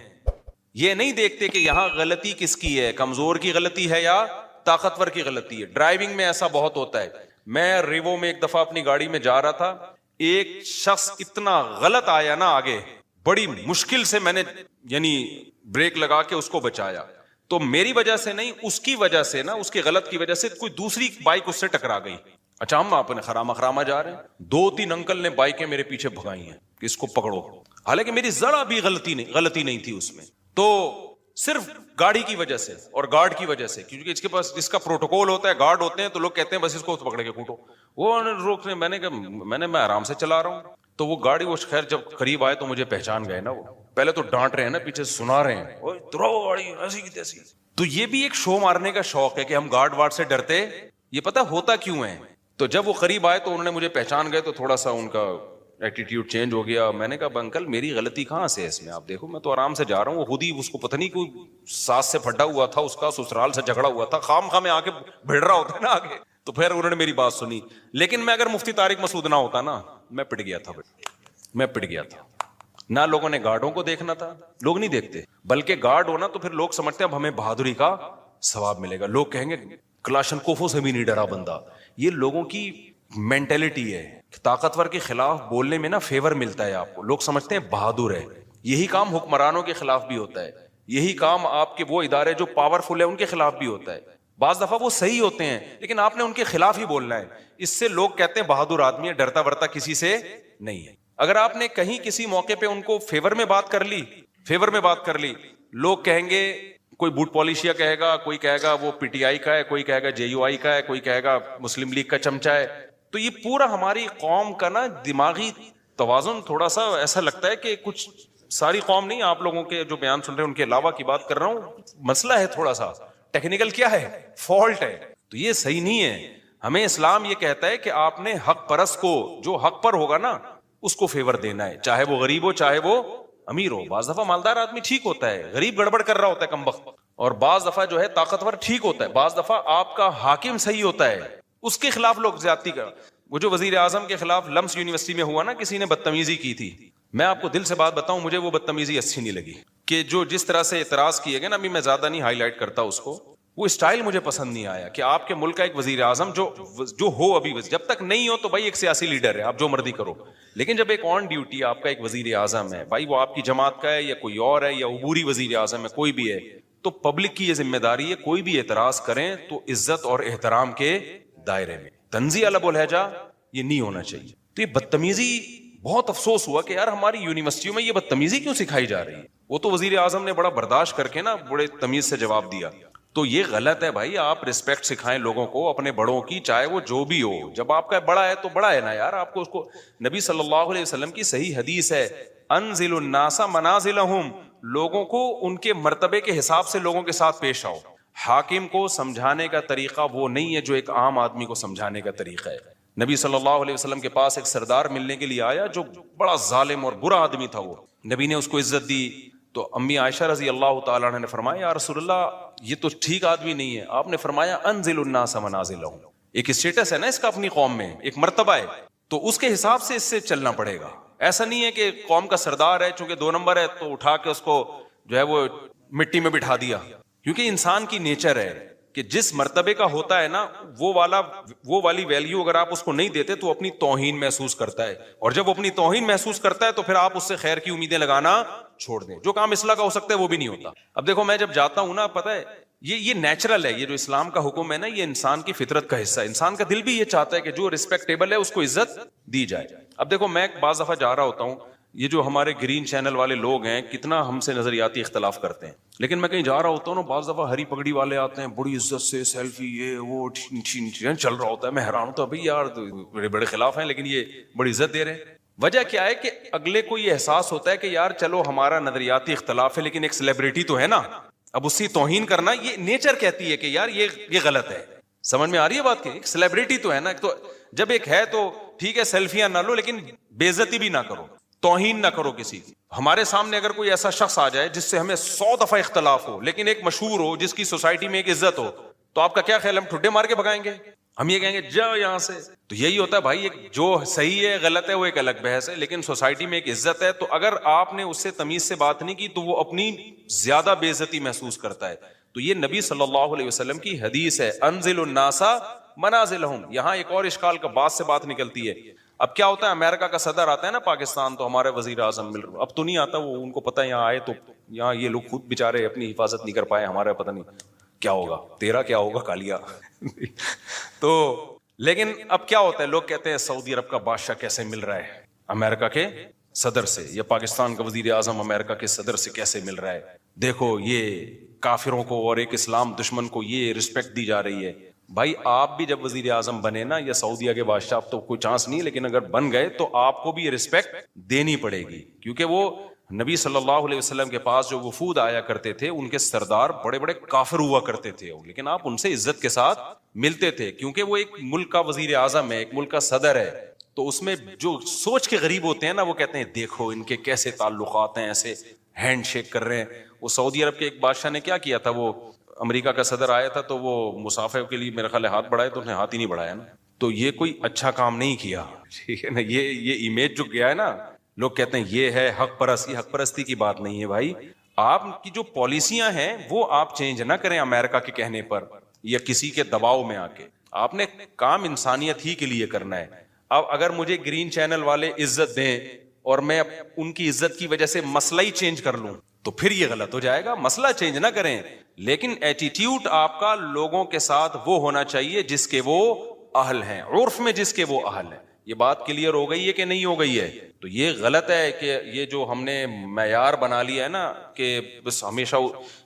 یہ نہیں دیکھتے کہ یہاں غلطی کس کی ہے, کمزور کی غلطی ہے یا طاقتور کی غلطی ہے. ڈرائیونگ میں ایسا بہت ہوتا ہے. میں ریوو میں ایک دفعہ اپنی گاڑی میں جا رہا تھا, ایک شخص اتنا غلط آیا نا آگے, بڑی مشکل سے میں نے یعنی بریک لگا کے اس کو بچایا. تو میری وجہ سے نہیں, اس کی وجہ سے نا, اس کے غلط کی وجہ سے کوئی دوسری بائک اس سے ٹکرا گئی. اچھا ہم اپنے خراما جا رہے ہیں, 2-3 انکل نے بائکیں میرے پیچھے بھگائی ہیں کہ اس کو پکڑو, حالانکہ میری ذرا بھی غلطی نہیں تھی اس میں. تو صرف گاڑی کی وجہ سے اور گارڈ کی وجہ سے, کیونکہ اس کے پاس جس کا پروٹوکول ہوتا ہے, گارڈ ہوتے ہیں, تو لوگ کہتے ہیں بس اس کو پکڑ کے کوٹو. وہ روکنے, میں آرام سے چلا رہا ہوں. تو وہ گاڑی, وہ خیر جب قریب آئے تو مجھے پہچان گئے نا. وہ پہلے تو ڈانٹ رہے ہیں نا, پیچھے سنا رہے ہیں, ایسی کی تیسی. تو یہ بھی ایک شو مارنے کا شوق ہے کہ ہم گارڈ وارڈ سے ڈرتے. یہ پتہ ہوتا کیوں ہے؟ تو جب وہ قریب آئے تو انہوں نے مجھے پہچان گئے, تو تھوڑا سا ان کا ایٹیٹیوڈ چینج ہو گیا. میں نے کہا انکل میری غلطی کہاں سے ہے اس میں؟ آپ دیکھو میں تو آرام سے جا رہا ہوں. وہ خود ہی, اس کو پتہ نہیں کوئی ساس سے پھڈا ہوا تھا, اس کا سسرال سے جھگڑا ہوا تھا, خام خواہ میں آ کے بھیڑ رہا ہوتا ہے نا آگے. تو پھر انہوں نے میری بات سنی. لیکن میں اگر مفتی طارق مسعود نہ ہوتا نا, میں پٹ گیا تھا. نہ لوگوں نے گارڈوں کو دیکھنا تھا, لوگ نہیں دیکھتے, بلکہ گارڈ ہونا تو پھر لوگ سمجھتے ہیں اب ہمیں بہادری کا ثواب ملے گا. لوگ کہیں گے کلاشنکوفوں سے بھی نہیں ڈرا بندہ. یہ لوگوں کی مینٹلٹی ہے, طاقتور کے خلاف بولنے میں نا فیور ملتا ہے آپ کو, لوگ سمجھتے ہیں بہادر ہے. یہی کام حکمرانوں کے خلاف بھی ہوتا ہے, یہی کام آپ کے وہ ادارے جو پاورفل ہے ان کے خلاف بھی ہوتا ہے. بعض دفعہ وہ صحیح ہوتے ہیں لیکن آپ نے ان کے خلاف ہی بولنا ہے. اس سے لوگ کہتے ہیں بہادر آدمی ہے, ڈرتا ورتا کسی سے نہیں ہے. اگر آپ نے کہیں کسی موقع پہ ان کو فیور میں بات کر لی, لوگ کہیں گے, کوئی بوٹ پالیشیا کہے گا, کوئی کہے گا وہ پی ٹی آئی کا ہے, کوئی کہے گا JUI کا ہے, کوئی کہے گا مسلم لیگ کا چمچا ہے. تو یہ پورا ہماری قوم کا نا دماغی توازن تھوڑا سا ایسا لگتا ہے کہ کچھ, ساری قوم نہیں, آپ لوگوں کے جو بیان سن رہے ہیں ان کے علاوہ کی بات کر رہا ہوں, مسئلہ ہے تھوڑا سا ٹیکنیکل, کیا ہے, فالٹ ہے. تو یہ صحیح نہیں ہے. ہمیں اسلام یہ کہتا ہے کہ آپ نے حق پرست کو, جو حق پر ہوگا نا اس کو فیور دینا ہے, چاہے وہ غریب ہو چاہے وہ امیر ہو. بعض دفعہ مالدار آدمی ٹھیک ہوتا ہے, غریب گڑبڑ کر رہا ہوتا ہے کمبخت, اور بعض دفعہ جو ہے طاقتور ٹھیک ہوتا ہے, بعض دفعہ آپ کا حاکم صحیح ہوتا ہے, اس کے خلاف لوگ زیادتی کر. وہ جو وزیر اعظم کے خلاف لمس یونیورسٹی میں ہوا نا, کسی نے بدتمیزی کی تھی, میں آپ کو دل سے بات بتاؤں, مجھے وہ بدتمیزی اچھی نہیں لگی. کہ جو جس طرح سے اعتراض کیے گئے نا, ابھی میں زیادہ نہیں ہائی لائٹ کرتا اس کو, وہ اسٹائل مجھے پسند نہیں آیا. کہ آپ کے ملک کا ایک وزیر اعظم جو ہو, ابھی جب تک نہیں ہو تو بھائی ایک سیاسی لیڈر ہے, آپ جو مرضی کرو, لیکن جب ایک آن ڈیوٹی آپ کا ایک وزیر اعظم ہے, بھائی وہ آپ کی جماعت کا ہے یا کوئی اور ہے یا عبوری وزیر اعظم ہے, کوئی بھی ہے, تو پبلک کی یہ ذمہ داری ہے, کوئی بھی اعتراض کریں تو عزت اور احترام کے دائرے میں. تنزیہ لب و لہجہ یہ نہیں ہونا چاہیے. تو یہ بدتمیزی, بہت افسوس ہوا کہ یار ہماری یونیورسٹیوں میں یہ بدتمیزی کیوں سکھائی جا رہی ہے. وہ تو وزیر اعظم نے بڑا برداشت کر کے نا بڑے تمیز سے جواب دیا. تو یہ غلط ہے بھائی, آپ رسپیکٹ سکھائیں لوگوں کو, اپنے بڑوں کی, چاہے وہ جو بھی ہو. جب آپ کا بڑا ہے تو بڑا ہے نا یار, آپ کو اس کو, نبی صلی اللہ علیہ وسلم کی صحیح حدیث ہے, انزل الناس منازلہم, لوگوں کو ان کے مرتبے کے حساب سے لوگوں کے ساتھ پیش آؤ. حاکم کو سمجھانے کا طریقہ وہ نہیں ہے جو ایک عام آدمی کو سمجھانے کا طریقہ ہے. نبی صلی اللہ علیہ وسلم کے پاس ایک سردار ملنے کے لیے آیا جو بڑا ظالم اور برا آدمی تھا. وہ نبی نے اس کو عزت دی تو امی عائشہ رضی اللہ تعالیٰ عنہ نے فرمایا یا رسول اللہ یہ تو ٹھیک آدمی نہیں ہے. آپ نے فرمایا انزل الناس منازلہم. ایک اسٹیٹس ہے نا اس کا اپنی قوم میں, ایک مرتبہ ہے, تو اس کے حساب سے اس سے چلنا پڑے گا. ایسا نہیں ہے کہ قوم کا سردار ہے چونکہ 2 نمبر ہے تو اٹھا کے اس کو جو ہے وہ مٹی میں بٹھا دیا. کیونکہ انسان کی نیچر ہے کہ جس مرتبے کا ہوتا ہے نا وہ والی ویلیو اگر آپ اس کو نہیں دیتے تو اپنی توہین محسوس کرتا ہے, اور جب وہ اپنی توہین محسوس کرتا ہے تو پھر آپ اس سے خیر کی امیدیں لگانا چھوڑ دیں. جو کام اصلاح کا ہو سکتا ہے وہ بھی نہیں ہوتا. اب دیکھو میں جب جاتا ہوں نا, پتہ ہے یہ نیچرل ہے, یہ جو اسلام کا حکم ہے نا یہ انسان کی فطرت کا حصہ ہے. انسان کا دل بھی یہ چاہتا ہے کہ جو ریسپیکٹیبل ہے اس کو عزت دی جائے. اب دیکھو میں بعض دفعہ جا رہا ہوتا ہوں, یہ جو ہمارے گرین چینل والے لوگ ہیں کتنا ہم سے نظریاتی اختلاف کرتے ہیں, لیکن میں کہیں جا رہا ہوتا ہوں نا بعض دفعہ ہری پگڑی والے آتے ہیں بڑی عزت سے سیلفی یہ وہ چل رہا ہوتا ہے. میں حیران ہوتا ہوں بھائی یار بڑے بڑے خلاف ہیں لیکن یہ بڑی عزت دے رہے ہیں. وجہ کیا ہے کہ اگلے کو یہ احساس ہوتا ہے کہ یار چلو ہمارا نظریاتی اختلاف ہے لیکن ایک سیلیبریٹی تو ہے نا. اب اسی توہین کرنا یہ نیچر کہتی ہے کہ یار یہ غلط ہے. سمجھ میں آ رہی ہے بات, کی ایک سیلیبریٹی تو ہے نا, تو جب ایک ہے تو ٹھیک ہے سیلفیاں نہ لو لیکن بے عزتی بھی نہ کرو, توہین نہ کرو کسی کی. ہمارے سامنے اگر کوئی ایسا شخص آ جائے جس سے ہمیں 100 دفعہ اختلاف ہو لیکن ایک مشہور ہو جس کی سوسائٹی میں ایک عزت ہو, تو آپ کا کیا خیال, ہم ٹھڈے مار کے بھگائیں گے, ہم یہ کہیں گے جاؤ یہاں سے. تو یہی ہوتا ہے بھائی, جو صحیح ہے غلط ہے وہ ایک الگ بحث ہے, لیکن سوسائٹی میں ایک عزت ہے تو اگر آپ نے اس سے تمیز سے بات نہیں کی تو وہ اپنی زیادہ بے عزتی محسوس کرتا ہے. تو یہ نبی صلی اللہ علیہ وسلم کی حدیث ہے انزل الناس منازلہم. یہاں ایک اور اشکال کا بات سے بات نکلتی ہے. اب کیا ہوتا ہے, امریکہ کا صدر آتا ہے نا پاکستان تو ہمارے وزیر اعظم مل رہا, اب تو نہیں آتا وہ, ان کو پتہ ہے یہاں آئے تو یہاں یہ لوگ خود بےچارے اپنی حفاظت نہیں کر پائے, ہمارا پتہ نہیں کیا ہوگا, تیرا کیا ہوگا کالیا. تو لیکن اب کیا ہوتا ہے, لوگ کہتے ہیں سعودی عرب کا بادشاہ کیسے مل رہا ہے امریکہ کے صدر سے, یا پاکستان کا وزیر اعظم امریکہ کے صدر سے کیسے مل رہا ہے, دیکھو یہ کافروں کو اور ایک اسلام دشمن کو یہ رسپیکٹ دی جا رہی ہے. بھائی آپ بھی جب وزیر اعظم بنے نا یا سعودیہ کے بادشاہ, تو کوئی چانس نہیں, لیکن اگر بن گئے تو آپ کو بھی یہ رسپیکٹ دینی پڑے گی, کیونکہ وہ نبی صلی اللہ علیہ وسلم کے پاس جو وفود آیا کرتے تھے ان کے سردار بڑے بڑے کافر ہوا کرتے تھے, لیکن آپ ان سے عزت کے ساتھ ملتے تھے کیونکہ وہ ایک ملک کا وزیر اعظم ہے, ایک ملک کا صدر ہے. تو اس میں جو سوچ کے غریب ہوتے ہیں نا وہ کہتے ہیں دیکھو ان کے کیسے تعلقات ہیں, ایسے ہینڈ شیک کر رہے ہیں. وہ سعودی عرب کے ایک بادشاہ نے کیا کیا تھا, وہ امریکہ کا صدر آیا تھا تو وہ مسافر کے لیے میرے خیال ہے ہاتھ بڑھائے تو اس نے ہاتھ ہی نہیں بڑھایا نا, تو یہ کوئی اچھا کام نہیں کیا, ٹھیک ہے نا. یہ امیج جو گیا ہے نا, لوگ کہتے ہیں یہ ہے حق پرستی. حق پرستی کی بات نہیں ہے بھائی, آپ کی جو پالیسیاں ہیں وہ آپ چینج نہ کریں امریکہ کے کہنے پر یا کسی کے دباؤ میں آ کے. آپ نے کام انسانیت ہی کے لیے کرنا ہے. اب اگر مجھے گرین چینل والے عزت دیں اور میں ان کی عزت کی وجہ سے مسئلہ ہی چینج کر لوں تو پھر یہ غلط ہو جائے گا. مسئلہ چینج نہ کریں لیکن ایٹیٹیوڈ آپ کا لوگوں کے ساتھ وہ ہونا چاہیے جس کے وہ اہل ہیں, عرف میں جس کے وہ اہل ہیں. یہ بات کلیئر ہو گئی ہے کہ نہیں ہو گئی ہے؟ تو یہ غلط ہے کہ یہ جو ہم نے معیار بنا لیا ہے نا کہ بس ہمیشہ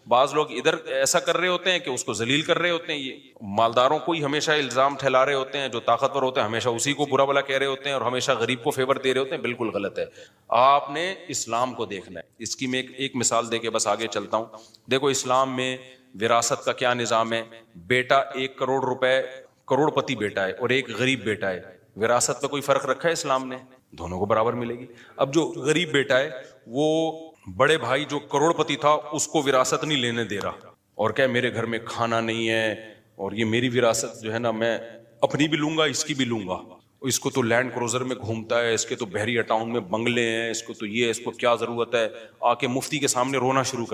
بعض لوگ ادھر ایسا کر رہے ہوتے ہیں کہ اس کو ذلیل کر رہے ہوتے ہیں, یہ مالداروں کو ہی ہمیشہ الزام ٹھہلا رہے ہوتے ہیں, جو طاقتور ہوتے ہیں ہمیشہ اسی کو برا بلا کہہ رہے ہوتے ہیں اور ہمیشہ غریب کو فیور دے رہے ہوتے ہیں. بالکل غلط ہے. آپ نے اسلام کو دیکھنا ہے. اس کی میں ایک مثال دے کے بس آگے چلتا ہوں. دیکھو اسلام میں وراثت کا کیا نظام ہے, بیٹا 1 کروڑ روپے کروڑ پتی بیٹا ہے اور ایک غریب بیٹا ہے, وراثت پہ کوئی فرق رکھا ہے اسلام نے؟ دونوں کو برابر ملے گی. اب جو غریب بیٹا ہے وہ بڑے بھائی جو کروڑ پتی تھا اس کو وراثت نہیں لینے دے رہا اور کہ میرے گھر میں کھانا نہیں ہے اور یہ میری وراثت جو ہے نا میں اپنی بھی لوں گا اس کی بھی لوں گا, اس کو تو لینڈ کروزر میں گھومتا ہے, اس کے تو بحریہ ٹاؤن میں بنگلے ہیں, اس کو تو یہ, اس کو کیا ضرورت ہے, آ کے مفتی کے سامنے رونا شروع کر